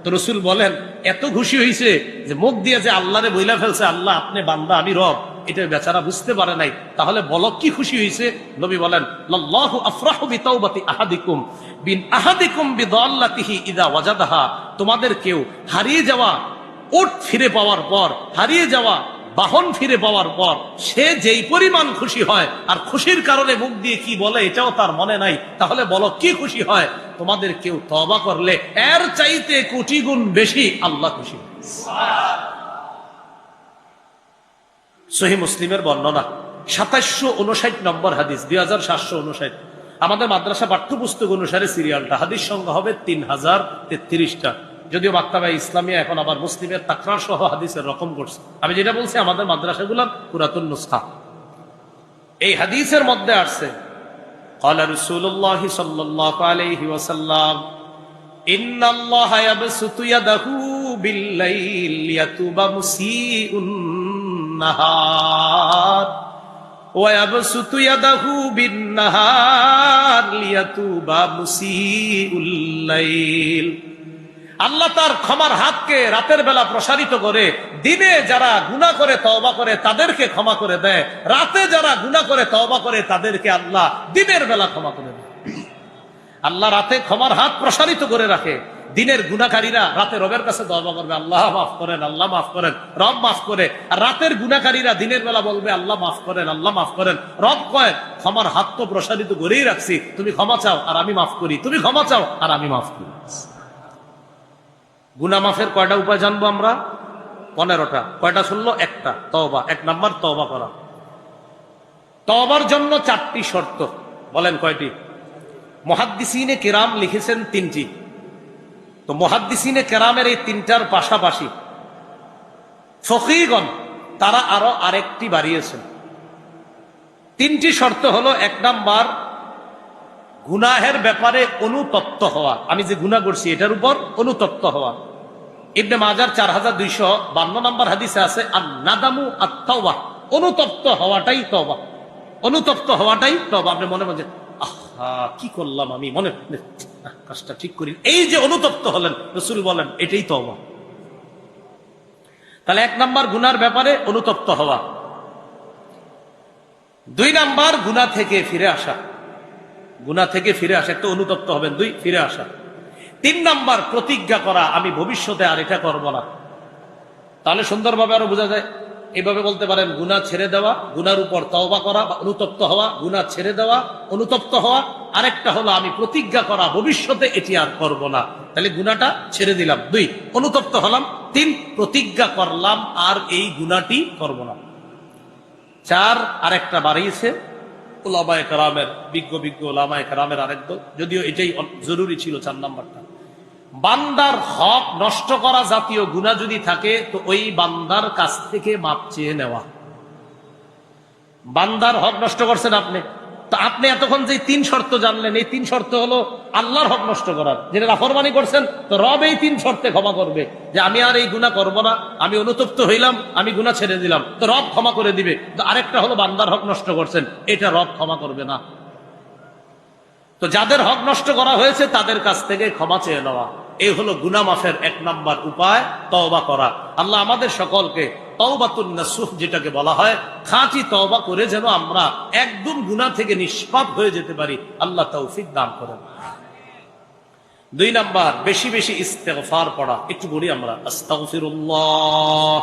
তো রসুল বলেন এত খুশি হয়েছে যে মুখ দিয়ে যে আল্লাহরে বইলা ফেলছে আল্লাহ আপনি বান্দা আমি রব, এটা বেচারা বুঝতে পারে নাই। তাহলে বলো কি খুশি হয়েছে? নবী বলেন লাল্লাহু আফরাহু বিতাওবাতি আহাদিকুম বিন আহাদিকুম বিদাল্লাতিহি ইযা ওয়াজাদাহা। তোমাদের কেউ হারিয়ে যাওয়া উট ফিরে পাওয়ার পর, হারিয়ে যাওয়া বাহন ফিরে পাওয়ার পর সে যেই পরিমাণ খুশি হয়, আর খুশির কারণে মুখ দিয়ে কি বলে এটাও তার মনে নাই, তাহলে বলো কি খুশি হয়? তোমাদের কেউ তওবা করলে এর চাইতে কোটি গুণ বেশি আল্লাহ খুশি। সহিহ মুসলিমের বর্ণনা 2759 নম্বর হাদিস, 2759। আমাদের মাদ্রাসা পাঠ্যপুস্তক অনুসারে সিরিয়ালটা হাদিস সংখ্যা হবে 3033টা। যদিও মাক্তাবা ইসলামিয়া এখন আবার মুসলিমের তাকরার সহ হাদিসের রকম করছে। আমি যেটা বলছি আমাদের মাদ্রাসাগুলোর পুরাতন নুসখা। এই হাদিসের মধ্যে আসছে ক্বালা রাসূলুল্লাহ সাল্লাল্লাহু আলাইহি ওয়াসাল্লাম ইন্নাল্লাহা ইয়াবসুতু ইয়াদাহু বিল-লাইল লিয়াতুবা মুসিউন নাহার ওয়া ইয়াবসুতু ইয়াদাহু বিন-নাহার লিয়াতুবা মুসিউল লাইল। আল্লাহ তার ক্ষমার হাতকে রাতের বেলা প্রসারিত করে, দিনে যারা গুনাহ করে তওবা করে তাদেরকে ক্ষমা করে দেয়, রাতে যারা গুনাহ করে তওবা করে তাদেরকে আল্লাহ দিনের বেলা ক্ষমা করে দেয়। আল্লাহ রাতে ক্ষমার হাত প্রসারিত করে রাখে, দিনের গুনাহকারীরা রাতে রবের কাছে তওবা করবে আল্লাহ মাফ করেন, আল্লাহ মাফ করেন, রব মাফ করে। আর রাতের গুনাহকারীরা দিনের বেলা বলবে আল্লাহ মাফ করেন, আল্লাহ মাফ করেন। রব কয় ক্ষমার হাত তো প্রসারিত করেই রাখছি, তুমি ক্ষমা চাও আর আমি মাফ করি, তুমি ক্ষমা চাও আর আমি মাফ করি। গুনাহ মাফের কয়টা উপায় জানবো আমরা? 15টা। কয়টা শুনলো? একটা, তওবা। 1 নাম্বার তওবা করা। তওবার জন্য 4টি শর্ত। বলেন কয়টি? মুহাদ্দিসিনে কিরাম লিখেছেন 3টি। তো মুহাদ্দিসিনে কিরামের এই 3টার পাশাপাশি ফকিহগণ তারা আরো আরেকটি বাড়িয়েছেন। 3টি শর্ত হলো 1 নাম্বার গুনাহের ব্যাপারে অনুতপ্ত হওয়া, আমি যে গুনাহ করছি এটার উপর অনুতপ্ত হওয়া। ইবনে মাজার 4252 নম্বর হাদিসে আছে আন-নাদামু আত-তাওবা, অনুতপ্ত হওয়াটাই তওবা, অনুতপ্ত হওয়াটাই তওবা। আপনি মনে মনে আহা কি করলাম আমি, মনে কাজটা ঠিক করি, এই যে অনুতপ্ত হলেন, রাসূল বলেন এটাই তওবা। তাহলে 1 নাম্বার গুনার ব্যাপারে অনুতপ্ত হওয়া। 2 নাম্বার গুনাহ থেকে ফিরে আসা, গুনাহ থেকে ফিরে আসা, একটা অনুতপ্ত হবেন, 2 ফিরে আসা। 3 নাম্বার প্রতিজ্ঞা করা আমি ভবিষ্যতে আর এটা করব না। তাহলে সুন্দরভাবে আরো বোঝা যায়, এইভাবে বলতে পারেন গুনাহ ছেড়ে দেওয়া, গুনার উপর তওবা করা বা অনুতপ্ত হওয়া, গুনাহ ছেড়ে দেওয়া, অনুতপ্ত হওয়া। আরেকটা হলো আমি প্রতিজ্ঞা করা ভবিষ্যতে এটি আর করব না। তাহলে গুনাহটা ছেড়ে দিলাম, 2 অনুতপ্ত হলাম, 3 প্রতিজ্ঞা করলাম আর এই গুনাহটি করব না। 4 আরেকটা বাড়িয়েছে উলামায়ে কেরামের, বিজ্ঞ উলামায়ে কেরামের আরেক দল, যদিও এটাই জরুরি ছিল 4 নাম্বারটা। বান্দার হক নষ্ট করা জাতীয় গুনাহ যদি থাকে তো ওই বান্দার কাছ থেকে মাপ চেয়ে নেওয়া। বান্দার হক নষ্ট করছেন আপনি, তো আপনি এতক্ষণ যে 3 শর্ত জানলেন, এই 3 শর্ত হলো আল্লাহর হক নষ্ট করার, যেটা নাফরমানি করছেন, তো রব এই 3 শর্তে ক্ষমা করবে যে আমি আর এই গুনাহ করব না, আমি অনুতপ্ত হইলাম, আমি গুনাহ ছেড়ে দিলাম, তো রব ক্ষমা করে দিবে। তো আরেকটা হলো বান্দার হক নষ্ট করছেন, এটা রব ক্ষমা করবে না। তো যাদের হক নষ্ট করা হয়েছে তাদের কাছ থেকে ক্ষমা চেয়ে নেওয়া, এই হলো গুনাহ মাফের 1 নাম্বার উপায়, তওবা করা। আল্লাহ আমাদের সকলকে তওবাতুন নাসুহ যেটাকে বলা হয়, খাঁটি তওবা করে যেন আমরা একদম গুনাহ থেকে নিষ্পাপ হয়ে যেতে পারি, আল্লাহ তৌফিক দান করেন। 2 নাম্বার বেশি বেশি ইস্তেগফার পড়া। একটু বলি আমরা আস্তাগফিরুল্লাহ,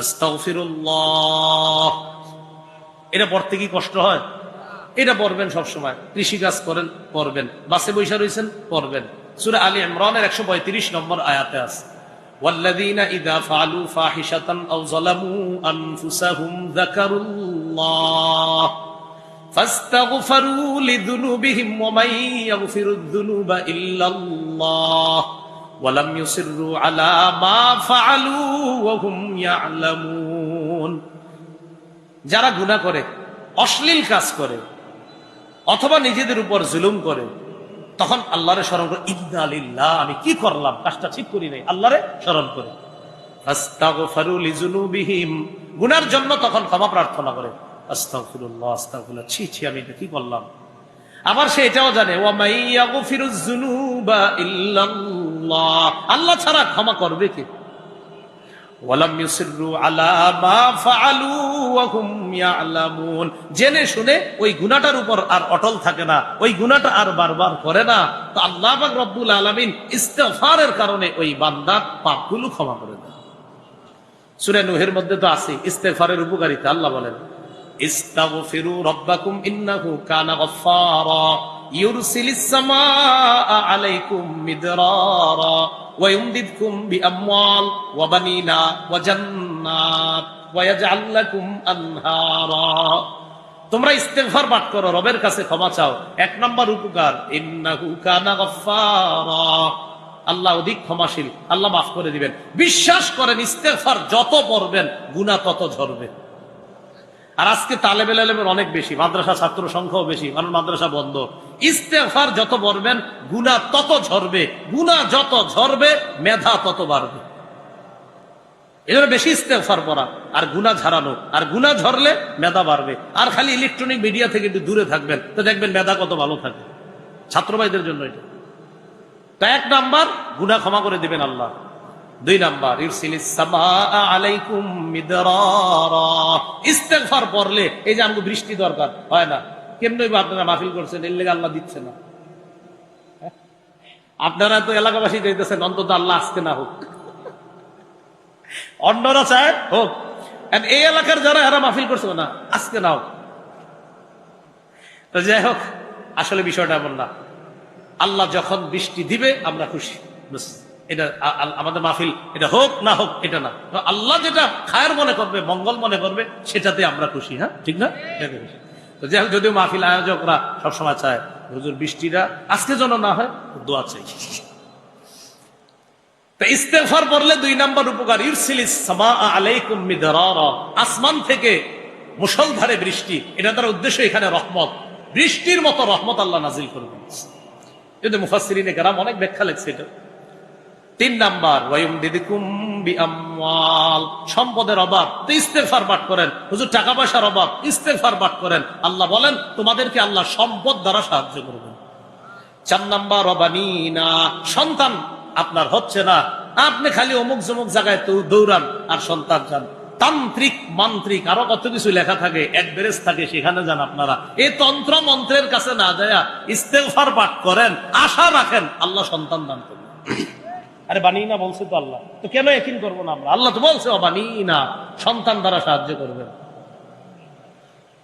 আস্তাগফিরুল্লাহ। এটা পড়তে কি কষ্ট হয়? এটা পড়বেন সবসময়। কৃষিকাজ করেন পড়বেন, বাসে বৈশা রয়েছেন পড়বেন। সূরা আলী ইমরানের 135 নম্বর আয়াতে আছে ওয়াল্লাযীনা ইযা ফাআলু ফাহিশাতান আও যালামু আনফুসাহুম যাকারুল্লাহ ফাস্তাগফারু লিযুনুবিহিম ওয়া মান ইয়াগফিরুয যুনুবা ইল্লাল্লাহ ওয়া লাম ইউসিররু আলা মা ফাআলু ওয়া হুম ইয়ালামুন। যারা গুনাহ করে, অশ্লীল কাজ করে, অথবা নিজেদের উপর জুলুম করে, তখন আল্লাহরে স্মরণ করে, ইন্না লিল্লাহ, আমি কি করলাম, কাজটা ঠিক করি নাই, আল্লাহরে স্মরণ করে। আস্তাগফিরু লিযুনুবিহিম, গুনার জন্য তখন ক্ষমা প্রার্থনা করে, আস্তাগফিরুল্লাহ আস্তাগফিরুল্লাহ, ছি ছি আমি এটা কি করলাম। আবার সে এটাও জানে, ওয়া মাই ইয়াগফিরুয যুনুবা ইল্লাল্লাহ, আল্লাহ ছাড়া ক্ষমা করবে কে। ওয়ালাম ইউসিররু আলা মা ফাআলু ওয়া হুম ইয়ালামুন, জেনে শুনে ওই গুনাহটার উপর আর অটল থাকে না, ওই গুনাহটা আর বারবার করে না। তো আল্লাহ পাক রব্বুল আলামিন ইস্তিগফারের কারণে ওই বান্দার পাপগুলো ক্ষমা করে দেন। সূরা নূহের মধ্যে তো আছে ইস্তিগফারের উপকারিতা। আল্লাহ বলেন, ইস্তাগফিরু রাব্বাকুম ইন্নাহু কানা গফফারা ইউরসিলিস সামাআ আলাইকুম মিদরারা ওয়া ইউমদিদকুম বিআমওয়াল ওয়া বানিনা ওয়া জান্নাত ওয়া ইয়াজআল লাকুম আনহারা। তোমরা ইস্তিগফার পাঠ করো, রবের কাছে ক্ষমা চাও। এক নাম্বার উপকার, ইন্নাহু কানা গফফারা, আল্লাহ অধিক ক্ষমাশীল, আল্লাহ মাফ করে দিবেন। বিশ্বাস করেন, ইস্তিগফার যত পড়বেন গুনাহ তত ঝরবে। আর আজকে তালেবে ইলমের অনেক বেশি, মাদ্রাসা ছাত্র সংখ্যাও বেশি, কারণ মাদ্রাসা বন্ধ। ইস্তেগফার যত পড়বেন গুনাহ তত ঝরবে, গুনাহ যত ঝরবে মেধা তত বাড়বে। এজন্য বেশি ইস্তেগফার পড়া আর গুনাহ ঝরানো, আর গুনাহ ঝরলে মেধা বাড়বে। আর খালি ইলেকট্রনিক মিডিয়া থেকে একটু দূরে থাকবেন, তো দেখবেন মেধা কত ভালো থাকে। ছাত্র ভাইদের জন্য এটা। তো এক নাম্বার, গুনাহ ক্ষমা করে দিবেন আল্লাহ। দুই নাম্বার, ইরসিলিস সামাআ আলাইকুম মিদরারা, ইস্তিগফার পড়লে এই যে আমাকে বৃষ্টি দরকার হয় না, কেমনে আপনারা মাহফিল করছেন, এর লেগে আল্লাহ দিচ্ছে না। আপনারা তো এলাকাবাসী চাইতেছেন অন্তত আল্লাহ আজকে না হোক, অন্যরা চায় হোক। এই এলাকার যারা এরা মাহফিল করছে না, আজকে না হোক। তো যাই হোক, আসলে বিষয়টা এমন না। আল্লাহ যখন বৃষ্টি দিবে আমরা খুশি, এটা আমাদের মাহফিল এটা হোক না হোক এটা না, আল্লাহ যেটা খায়ের মনে করবে, মঙ্গল মনে করবে, সেটাতে আমরা খুশি। হ্যাঁ, ঠিক না? তো যাই হোক, যদিও মাহফিল আয়োজকরা সবসময় চায় হুজুর বৃষ্টিটা আজকে যেন না হয়, দোয়া চাই। তো ইস্তিগফার পড়লে দুই নাম্বার উপকার, ইরসিলিস সামাআ আলাইকুম মিদরারা, আসমান থেকে মুষলধারে বৃষ্টি। এটা তার উদ্দেশ্য এখানে রহমত, বৃষ্টির মতো রহমত আল্লাহ নাজিল করবেন। যদি মুফাসসিরিনে কেরাম অনেক ব্যাখ্যা লিখছে এটা। তিন নাম্বার, ওয়ায়ুমদিদকুম বিআমওয়াল, সম্পদের অভাব তো ইস্তিগফার পাঠ করেন। হুজুর টাকা পয়সার অভাব, ইস্তিগফার পাঠ করেন। আল্লাহ বলেন তোমাদেরকে আল্লাহ সম্পদ দ্বারা সাহায্য করবেন। চার নাম্বার, ওয়াবানিনা, সন্তান আপনার হচ্ছে না, আপনি খালি অমুক জমুক জায়গায় তো দৌড়ান আর সন্তান চান। তান্ত্রিক মান্ত্রিক আরো কত কিছু লেখা থাকে, অ্যাড্রেস থাকে, সেখানে যান আপনারা। এই তন্ত্র মন্ত্রের কাছে না যায় ইস্তিগফার পাঠ করেন, আশা রাখেন আল্লাহ সন্তান দান করবেন। আরে বানিনা বলছে তো আল্লাহ, তো কেন ইয়াকিন করবো না আমরা? আল্লাহ তো বলছে বানিনা, সন্তান দ্বারা সাহায্য করবেন।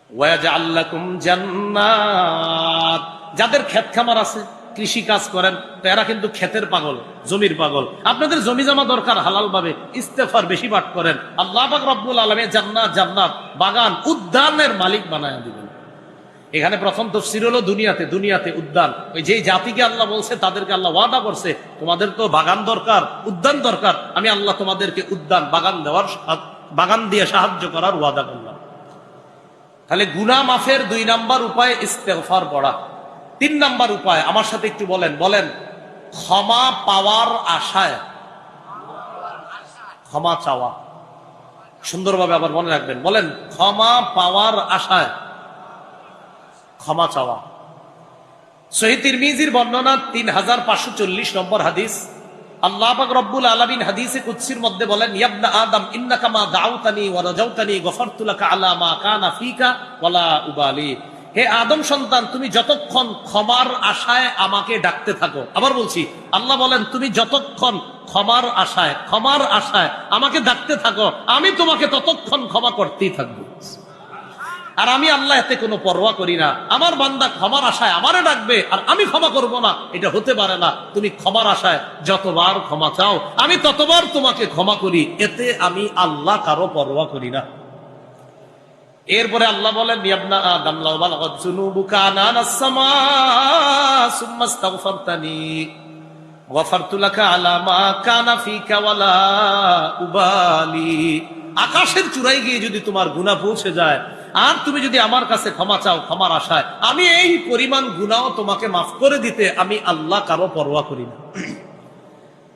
ওয়াজআল লাকুম জান্নাত, যাদের ক্ষেত খামার আছে, কৃষি কাজ করেন, তো এরা কিন্তু ক্ষেতের পাগল, জমির পাগল। আপনাদের জমি জমা দরকার হালাল ভাবে, ইস্তিগফার বেশি পাঠ করেন। আল্লাহ পাক রব্বুল আলামিন জান্নাত, জান্নাত বাগান, উদ্যানের মালিক বানায় দিবেন। এখানে প্রথম তাফসীর হলো দুনিয়াতে, দুনিয়াতে উদ্যান। ওই যে জাতিকে আল্লাহ বলছে তাদেরকে আল্লাহ ওয়াদা করছে, তোমাদের তো বাগান দরকার, উদ্যান দরকার, আমি আল্লাহ তোমাদেরকে উদ্যান বাগান দেওয়ার, বাগান দিয়ে সাহায্য করার ওয়াদা করলাম। তাহলে গুনাহ মাফের দুই নাম্বার উপায় ইস্তিগফার পড়া। তিন নাম্বার উপায় আমার সাথে একটু বলেন, বলেন, ক্ষমা পাওয়ার আশায় ক্ষমা চাওয়া। সুন্দরভাবে আবার মনে রাখবেন, বলেন, ক্ষমা পাওয়ার আশায় ক্ষমা চাওয়া। সহিহ তিরমিজির বর্ণনা 3540 নম্বর হাদিস। আল্লাহ পাক রব্বুল আলামিন হাদিসে কুদসির মধ্যে বলেন, ইয়া আদম ইন্নাকা মা দাউতানি ওয়া রাজাউতানি গফারতু লাকা আলা মা কানা ফিকা ওয়ালা উবালি। হে আদম সন্তান, তুমি যতক্ষণ ক্ষমার আশায় আমাকে ডাকতে থাকো। আবার বলছি, আল্লাহ বলেন তুমি যতক্ষণ ক্ষমার আশায় আমাকে ডাকতে থাকো, আমি তোমাকে ততক্ষণ ক্ষমা করতেই থাকবো। আর আমি আল্লাহ এতে কোনো পরোয়া করি না। আমার বান্দা ক্ষমার আশায় আমারে ডাকবে আর আমি ক্ষমা করব না, এটা হতে পারে না। তুমি ক্ষমার আশায় যতবার ক্ষমা চাও আমি ততবার তোমাকে ক্ষমা করি, এতে আমি আল্লাহ কারো পরোয়া করি না। এরপরে আল্লাহ বলেন, ইয়া আদম লাউ বালাগাত যুনুবুকা আনানাস সামা সুম্মা ইস্তাগফারতানি গফারতু লাকা আলা মা কানা ফিকা ওয়ালা উবালি। আকাশের চূড়ায় গিয়ে যদি তোমার গুনাহ পৌঁছে যায়, আর তুমি যদি আমার কাছে ক্ষমা চাও, ক্ষমার আশায় আমি এই পরিমাণ গুনাহও তোমাকে মাফ করে দিতে আমি আল্লাহ কারো পরোয়া করি না।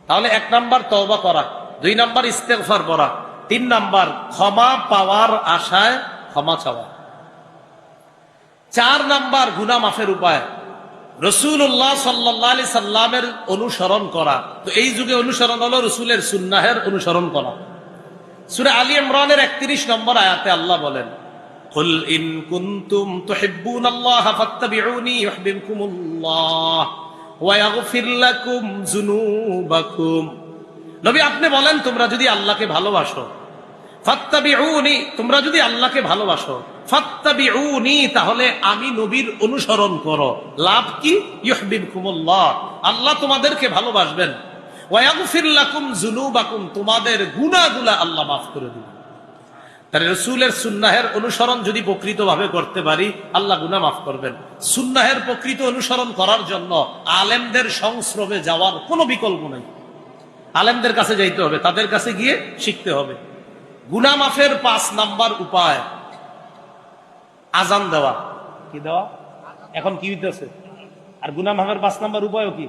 তাহলে 1 নাম্বার তওবা করা, 2 নাম্বার ইস্তেগফার করা, 3 নাম্বার ক্ষমা পাওয়ার আশায় ক্ষমা চাওয়া, 4 নাম্বার গুনাহ মাফের উপায় রাসূলুল্লাহ সাল্লাল্লাহু আলাইহি সাল্লামের অনুসরণ করা। তো এই যুগে অনুসরণ হলো রাসূলের সুন্নাহের অনুসরণ করা। সূরা আলী ইমরানের 31 নম্বর আয়াতে আল্লাহ বলেন, কুল ইন কুনতুম তুহিব্বুনাল্লাহ ফাত্তাবিউনি ইউহিব্বুকুমুল্লাহ ওয়া ইয়াগফির লাকুম যুনুবাকুম। নবী আপনি বলেন, তোমরা যদি আল্লাহকে ভালোবাসো, ফাত্তাবিউনি, তোমরা যদি আল্লাহকে ভালোবাসো, ফাত্তাবিউনি, তাহলে আমি নবীর অনুসরণ করো। লাভ কি? ইউহিব্বুকুমুল্লাহ, আল্লাহ তোমাদেরকে ভালোবাসবেন। ওয়া ইয়াগফির লাকুম যুনুবাকুম, তোমাদের গুনাহগুলো আল্লাহ মাফ করে দিবেন। তাহলে রাসূলের সুন্নাহের অনুসরণ যদি প্রকৃতভাবে করতে পারি, আল্লাহ গুনাহ মাফ করবেন। সুন্নাহের প্রকৃত অনুসরণ করার জন্য আলেমদের সংস্রবে যাওয়ার কোনো বিকল্প নেই। আলেমদের কাছে যাইতে হবে, তাদের কাছে গিয়ে শিখতে হবে। গুনাহ মাফের 5 নাম্বার উপায় আজান দেওয়া। কি দেওয়া? এখন কি হইতেছে? আর গুনাহ মাফের 5 নাম্বার উপায়ও কি?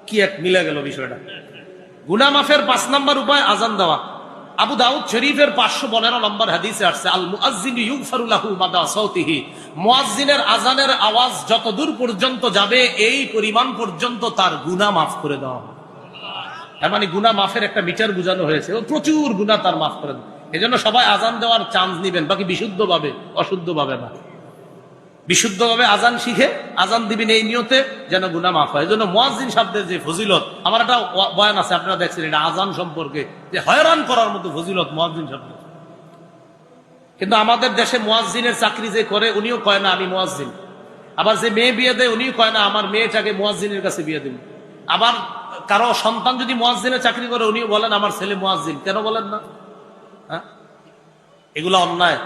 কি এক মিলে গেল বিষয়টা। গুনাহ মাফের 5 নাম্বার উপায় আজান দেওয়া। আবু দাউদ শরীফের 512 নম্বর হাদিসে আসছে, আল মুআজ্জিনু ইউগফারু লাহু মাদা সাউতিহি, মুয়াজ্জিনের আজানের আওয়াজ যত দূর পর্যন্ত যাবে এই পরিমাণ পর্যন্ত তার গুনাহ মাফ করে দেওয়া হবে। তার মানে গুনাহ মাফের একটা মিটার বুঝানো হয়েছে, ও প্রচুর গুনাহ তার মাফ করে দেয়। এজন্য সবাই আজান দেওয়ার চান্স নিবেন, বাকি বিশুদ্ধভাবে, অশুদ্ধভাবে না। বিশুদ্ধভাবে আজান শিখে আজান দিবেন এই নিয়তে যেন গুনাহ মাফ হয়। এজন্য মুয়াজ্জিন শব্দের যে ফজিলত, আমার একটা বয়ান আছে আপনারা দেখছেন, এটা আজান সম্পর্কে, যে হয়রান করার মতো ফজিলত মুয়াজ্জিন শব্দ। কিন্তু আমাদের দেশে মুয়াজ্জিনের চাকরি যে করে উনিও কয় না আমি মুয়াজ্জিন। আবার যে মেয়ে বিয়ে দেয় উনিও কয় না আমার মেয়েটাকে মুয়াজ্জিনের কাছে বিয়ে দিন। আবার কারো সন্তান যদি মুয়াজ্জিনের চাকরি করে উনিও বলেন আমার ছেলে মুয়াজ্জিন। কেন বলেন না? হ্যাঁ, এগুলা অন্যায়,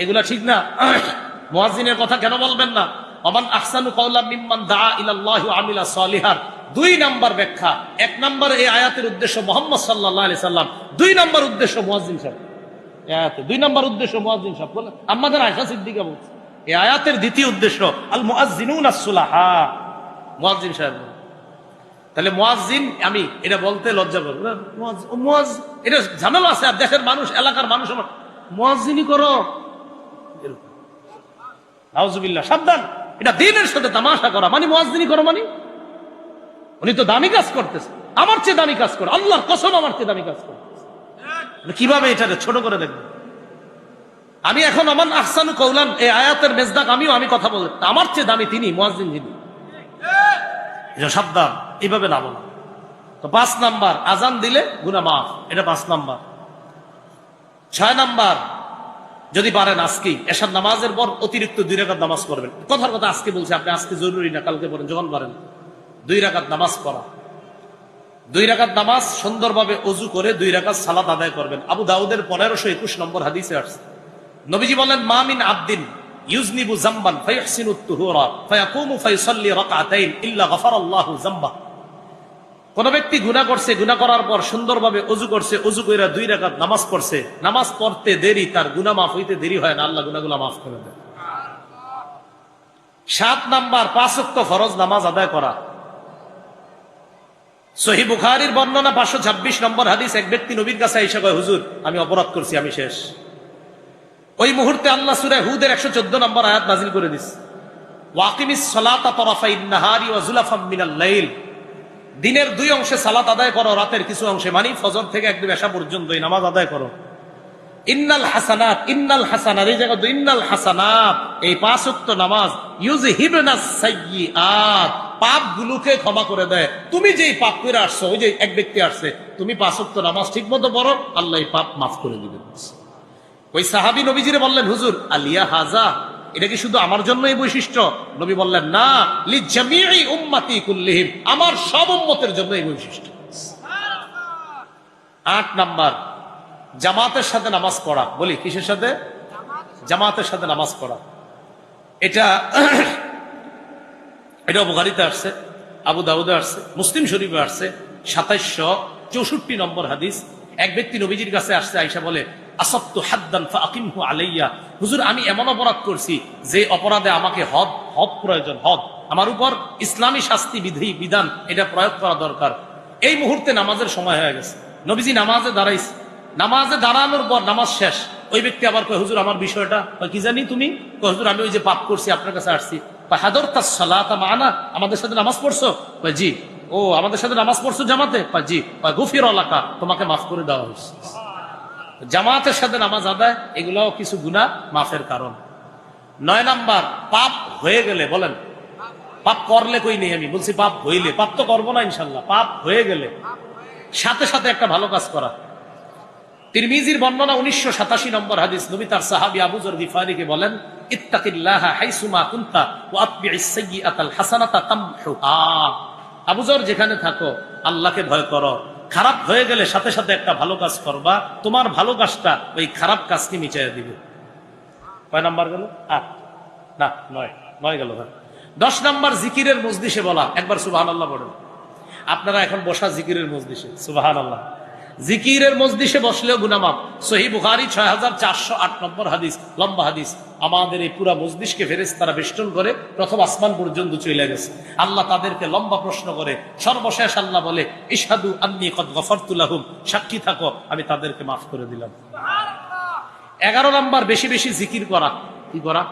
এগুলা ঠিক না। মুয়াজ্জিনের কথা কেন বলবেন না? ওমান আহসানু কাওলাম মিম্মান দাআ ইলাল্লাহি ওয়া আমিলা সালিহান। 2 নাম্বার ব্যাখ্যা। 1 নাম্বার এই আয়াতের উদ্দেশ্য মুহাম্মদ সাল্লাল্লাহু আলাইহি সাল্লাম, 2 নাম্বার উদ্দেশ্য মুয়াজ্জিন সাহেব। এই আয়াতে 2 নাম্বার উদ্দেশ্য মুয়াজ্জিন সাহেব বলে আমাদের আয়েশা সিদ্দিকা বলছে। এই আয়াতের দ্বিতীয় উদ্দেশ্য আল মুআজ্জিনুনা সুলাহা, মুয়াজ্জিন সাহেব। তাহলে মুয়াজ্জিন, আমি এটা বলতে লজ্জা করব না, মুয়াজ্জিন এটা ঝামেলা আছে। আর দেশের মানুষ, এলাকার মানুষ আমার মুয়াজ্জিনই করো, নাউজুবিল্লাহ, সাবধান। এটা দ্বীনের সাথে তামাশা করা মানে মুয়াজ্জিনই করো মানে উনি তো দামি কাজ করতেছে, আমার চেয়ে দামি কাজ করে, আল্লাহর কসম আমার চেয়ে দামি কাজ করতেছে। কিভাবে এটা ছোট করে দেখবেন? আমি এখন আমান আহসানু কওলান এই আয়াতের মেজদাক আমি কথা বলতে, আমার চেয়ে দামি তিনি, মুয়াজ্জিন যিনি। সাবধান, এইভাবে না বলা। তো 5 নাম্বার আজান দিলে গুনাহ মাফ, এটা 5 নাম্বার। 6 নাম্বার যদি পারেন আজকে এশার নামাজের পর অতিরিক্ত 2 রাকাত নামাজ পড়বেন। কথার কথা আজকে বলছি, আপনি আজকে জরুরি না, কালকে পড়েন, যখন পারেন 2 রাকাত নামাজ পড়া। 2 রাকাত নামাজ সুন্দরভাবে ওযু করে 2 রাকাত সালাত আদায় করবেন। আবু দাউদের 1521 নম্বর হাদিসে আসছে, নবীজি বলেন মা মিন আবদিন ইউজনিবু যামবান ফায়ুহসিনু তুহুরা ফায়াকুমু ফায়ুসাল্লি রাকাতাইন ইল্লা গাফারাল্লাহু যামবা। কোন ব্যক্তি গুনাহ করছে, গুনাহ করার পর সুন্দরভাবে ওযু করছে, ওযু কইরা 2 রাকাত নামাজ পড়ছে, নামাজ পড়তে দেরি, তার গুনাহ মাফ হইতে দেরি হয় না, আল্লাহ গুনাহগুলো মাফ করে দেন। 7 নাম্বার 5 ওয়াক্ত ফরজ নামাজ আদায় করা। সহিহ বুখারীর বর্ণনা 526 নম্বর হাদিস, এক ব্যক্তি নবীর কাছে এসে কয় হুজুর আমি অপরাধ করছি, আমি শেষ। ওই মুহূর্তে আল্লাহ সূরা হুদের 114 নম্বর আয়াত নাযিল করে দিয়েছে, ওয়াকিমিস সালাতা তারাফাইন নাহারি ওয়া যুলাফাম মিনাল লাইল। দিনের 2 অংশে সালাত আদায় করো, রাতের কিছু অংশে, মানে ফজর থেকে একদম এশা পর্যন্ত এই নামাজ আদায় করো। ইন্নাল হাসানাত, ইন্নাল হাসানাত, এই জায়গা ইন্নাল হাসানাত, এই 5 ওয়াক্ত নামাজ ইউযহিবনাস সাইয়্যাত, পাপগুলোকে ক্ষমা করে দেয়। তুমি যেই পাপ করে আসছো, ওই যে এক ব্যক্তি আসছে, তুমি 5 ওয়াক্ত নামাজ ঠিকমতো পড়ো, আল্লাহ এই পাপ মাফ করে দিবেন। ওই সাহাবী নবীজিরে বললেন হুজুর আলিয়া হাজা, এটা কি শুধু আমার জন্য এই বৈশিষ্ট্য? নবী বললেন না, লিজামিই উম্মতি কুল্লিহিম, আমার সব উম্মতের জন্য এই বৈশিষ্ট্য। 8 নাম্বার জামাতের সাথে নামাজ পড়া। বলি কিসের সাথে? জামাতের সাথে নামাজ পড়া। এটা বুখারীতে আসছে, আবু দাউদে আসছে, মুসলিম শরীফে আসছে 2764 নম্বর হাদিস। এক ব্যক্তি নবীজির কাছে আসছে, আয়েশা বলে আসাবতু হাদ্দান ফাআকিমহু আলাইয়া, হুজুর আমি এমন অপরাধ করছি যে অপরাধে আমাকে হদ প্রয়োজন, হদ আমার উপর ইসলামী শাস্তি বিধান এটা প্রয়োগ করা দরকার। এই মুহূর্তে নামাজের সময় হয়ে গেছে, নবীজি নামাজে দাঁড়াইছে, নামাজে দাঁড়ানোর পর নামাজ শেষ, ওই ব্যক্তি আবার কয় হুজুর আমার বিষয়টা কি জানি তুমি? কয় হুজুর আমি ওই যে পাপ করছি আপনার কাছে আসছি। হাদরতাস সালাতা মা'ানা, আমাদের সাথে নামাজ পড়ছো? কয় জি। ও আমাদের সাথে নামাজ পড়ছো জামাতে? কয় জি। কয় গুফিরা লাকা, তোমাকে মাফ করে দেওয়া হয়েছে। জামাতের সাথে নামাজ আদায় এগুলাও কিছু গুনাহ মাফের কারণ। 9 নাম্বার, পাপ হয়ে গেলে, বলেন পাপ করলে কই নেই, আমি বলছি পাপ হইলে, পাপ তো করবো না ইনশাল্লাহ, পাপ হয়ে গেলে সাথে সাথে একটা ভালো কাজ করা। তিরমিজির বর্ণনা 1987 নম্বর হাদিস, নবী তার সাহাবী আবু যর গিফারীকে বলেন, ইত্তাকিল্লাহা হাইসুমা কুনতা ওয়া আতবি'is সাইয়্যাতাল হাসানাতা তামহুহা। আবু যর যেখানে থাকো আল্লাহকে ভয় করো, খারাপ হয়ে গেলে সাথে সাথে একটা ভালো কাজ করবা, তোমার ভালো কাজটা ওই খারাপ কাজকে মিটাইয়া দিবে। কয় নাম্বার গেল? 8 না 9 গেল। 10 নাম্বার, জিকিরের মজলিসে বলা, একবার সুবহানাল্লাহ বলেন। আপনারা এখন বসা জিকিরের মজলিসে, সুবহানাল্লাহ। জিকিরের মজলিসে বসলেও গুনাহ মাফ। সহিহ বুখারী 6408 নম্বর হাদিস, লম্বা হাদিস। আমাদের এই পুরা মজলিসকে ফেরেশতারা বেষ্টন করে প্রথম আসমান পর্যন্ত চলে গেছে। আল্লাহ তাদেরকে লম্বা প্রশ্ন করে, সর্বশেষ আল্লাহ বলে, ইশহাদু আন্নী কদ গফরতু লাহুম, সাক্ষী থাকো আমি তাদেরকে মাফ করে দিলাম। 11 নাম্বার, বেশি বেশি জিকির করা। কি করা?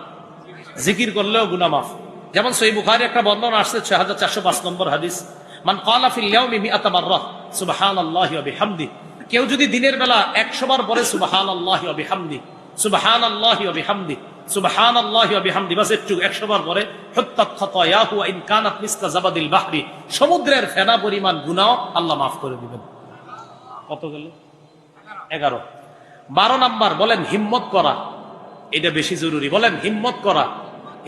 জিকির করলেও গুনাহ মাফ। যেমন সহিহ বুখারী একটা বর্ণনা আসছে 6405 নম্বর হাদিস, মান ক্বালা ফিল ইয়াউমি মিআতা মাররা সুবহানাল্লাহি ওয়া বিহামদিহি, কেউ যদি দিনের বেলা 100 বার পড়ে সুবহানাল্লাহি ওয়া বিহামদিহি, সুবহানাল্লাহি ওয়া বিহামদিহি, সুবহানাল্লাহি ওয়া বিহামদিহি, বাস একটু 100 বার পড়ে, হুত্তাত খাতায়াহু ওয়া ইন কানাত মিসলা জাবাদিল বাহরি, সমুদ্রের ফেনা পরিমাণ গুনাহ আল্লাহ মাফ করে দিবেন। কত গেল? 11। 12 নাম্বার, বলেন হিম্মত করা, এটা বেশি জরুরি। বলেন হিম্মত করা।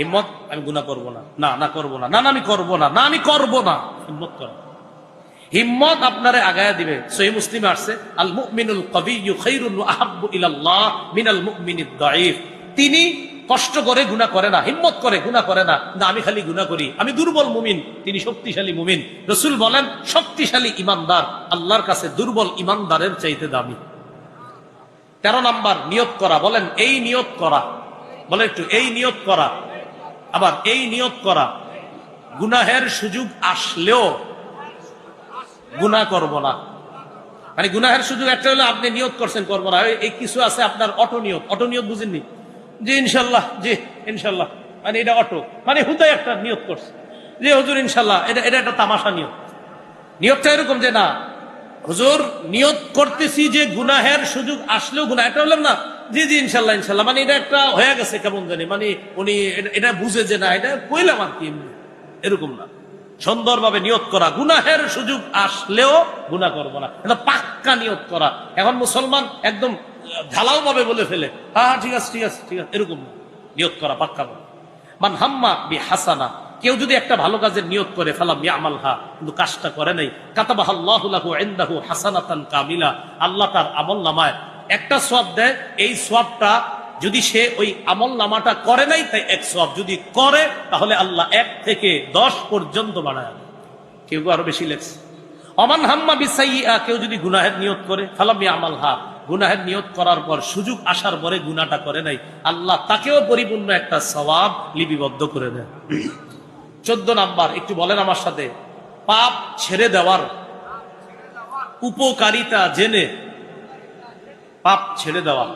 হিম্মত, আমি গুনাহ করব না, না করব না, আমি করব না, আমি করব না। হিম্মত করা, হিম্মত আপনারে আগায়া দিবে। সহিহ মুসলিমে আসছে, আল মুমিনুল কবিয়্যু খায়রুন ওয়া আহাব্বু ইলাল্লাহ মিনাল মুমিনিদ দাঈফ। তিনি কষ্ট করে গুনাহ করে না, হিম্মত করে গুনাহ করে না, আমি খালি গুনাহ করি, আমি দুর্বল মুমিন, তিনি শক্তিশালী মুমিন। রাসূল বলেন, শক্তিশালী ঈমানদার আল্লাহর কাছে দুর্বল ঈমানদারের চাইতে দামি। 13 নাম্বার, নিয়ত করা। বলেন এই নিয়ত করা, বলে একটু এই নিয়ত করা। আবার এই নিয়ত করা, গুনাহের সুযোগ আসলেও গুনাহ করব না। মানে গুনাহের সুযোগ একটা হলো আপনি নিয়ত করছেন করব না, এই কিছু আছে আপনার অটো নিয়ত। অটো নিয়ত বুঝেননি? জি ইনশাল্লাহ, জি ইনশাল্লাহ, মানে এটা অটো, মানে হুদায় একটা নিয়ত করছে যে হুজুর ইনশাল্লাহ, এটা একটা তামাশা নিয়ত। নিয়তটা এরকম যে না হুজুর নিয়ত করতেছি যে গুনাহের সুযোগ আসলেও গুনাহ, এটা বললাম না জি জি ইনশাল্লাহ ইনশাল্লাহ, মানে এটা একটা হয়ে গেছে কেমন জানি, মানে উনি এটা বুঝে যে না এটা কইলাম আর কি, এরকম না। সুন্দরভাবে নিয়ত করা, গুনাহের সুযোগ আসলেও গুনাহ করব না, এটা পাক্কা নিয়ত করা। এখন মুসলমান একদম ঢালাও ভাবে বলে ফেলে, হ্যাঁ ঠিক আছে ঠিক আছে ঠিক আছে, এরকম না। নিয়ত করা পাক্কা। মান হাম্মা বি হাসানা, কেউ যদি একটা ভালো কাজের নিয়ত করে, ফালাম ইয়ামালহা, কিন্তু কাজটা করে নাই, কাতাবাহাল্লাহু লাহু ইনদাহু হাসানাতান কামিলা, আল্লাহ তার আমলনামায় একটা সওয়াব দেয়। এই সওয়াবটা যদি সে ওই আমলনামাটা করে নাই, তাই 1 সওয়াব, যদি করে তাহলে আল্লাহ 1 থেকে 10 পর্যন্ত বাড়ায়, কেউ আরো বেশি লেখছে। অমান হাম্মা বিসাইয়্যা, কেউ যদি গুনাহের নিয়ত করে, ফালাম ইয়ামালহা, গুনাহের নিয়ত করার পর সুযোগ আসার পরে গুনাহটা করে নাই, আল্লাহ তাকেও পরিপূর্ণ একটা সওয়াব লিপিবদ্ধ করে দেয়। 14 নাম্বার, একটু বলেন আমার সাথে, পাপ ছেড়ে দেওয়ার উপকারিতা জেনে পাপ ছেড়ে দেওয়া,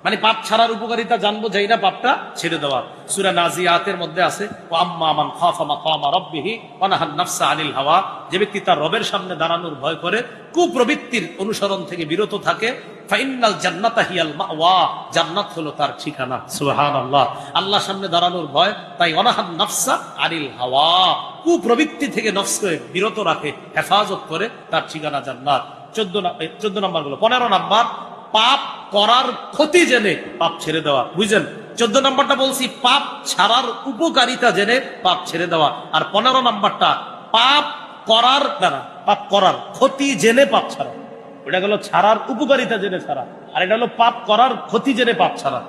মানে পাপ ছাড়ার উপকারিতা জানবো যাই না, পাপটা ছেড়ে দেওয়া। সূরা নাজিয়াতের মধ্যে আছে, ওয়া আম্মা মান খাফা মাকামা রাব্বিহি ওয়া নাহান নাফসা আনিল হাওয়া, যে ব্যক্তি তার রবের সামনে দাঁড়ানোর ভয় করে, কুপ্রবৃত্তির অনুসরণ থেকে বিরত থাকে, ফাইন্নাল জান্নাতা হিয়াল মাওয়া, জান্নাত হলো তার ঠিকানা। সুবহানাল্লাহ, আল্লাহর সামনে দাঁড়ানোর ভয়, তাই ওয়া নাহান নাফসা আনিল হাওয়া, কুপ্রবৃত্তি থেকে নফসকে বিরত রাখে, হেফাজত করে, তার ঠিকানা জান্নাত। 14 নাম্বার গুলো। 15 নাম্বার, পাপ করার ক্ষতি জেনে পাপ ছেড়ে দেওয়া। বুঝলেন? 14 নাম্বারটা বলছি পাপ ছাড়ার উপকারিতা জেনে পাপ ছেড়ে দেওয়া, আর 15 নাম্বারটা পাপ করার দ্বারা পাপ করার ক্ষতি জেনে পাপ ছাড়া। ওটা গেল ছাড়ার উপকারিতা জেনে ছাড়া, আর এটা হলো পাপ করার ক্ষতি জেনে পাপ ছাড়া।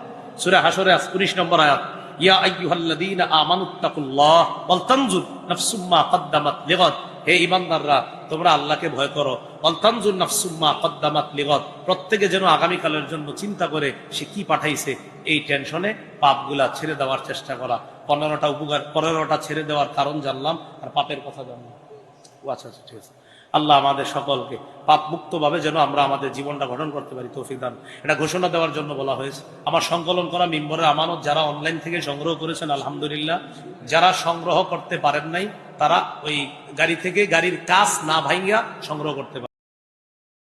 সূরা হাশরে 19 নম্বর আয়াত, ইয়া আইয়ুহাল্লাযীনা আমানুত্তাকুল্লাহ ওয়াল তানজুর নাফসুম মা কদ্দামাত লিগাদ, হে ঈমানদাররা, তোমরা আল্লাহকে ভয় করো। অলতানজুর নাফসুম্মা কদ্দামাত লিগদ, প্রত্যেকে যেন আগামীকালের জন্য চিন্তা করে সে কি পাঠাইছে। এই টেনশনে পাপগুলা ছেড়ে দেওয়ার চেষ্টা করা। 15টা ছেড়ে দেওয়ার কারণ জানলাম, আর পাপের কথা জানলাম। আচ্ছা আচ্ছা, ঠিক আছে। আল্লাহ আমাদের সকলকে পাপ মুক্ত ভাবে যেন আমরা আমাদের জীবনটা গঠন করতে পারি তৌফিক দান। এটা ঘোষণা দেওয়ার জন্য বলা হয়েছে। আমার সংকলন করা মিম্বরের আমানত যারা অনলাইন থেকে সংগ্রহ করেছেন আলহামদুলিল্লাহ, যারা সংগ্রহ করতে পারেন নাই তারা ওই গাড়ি থেকে গাড়ির কাজ না ভাঙিয়া সংগ্রহ করতে পারেন।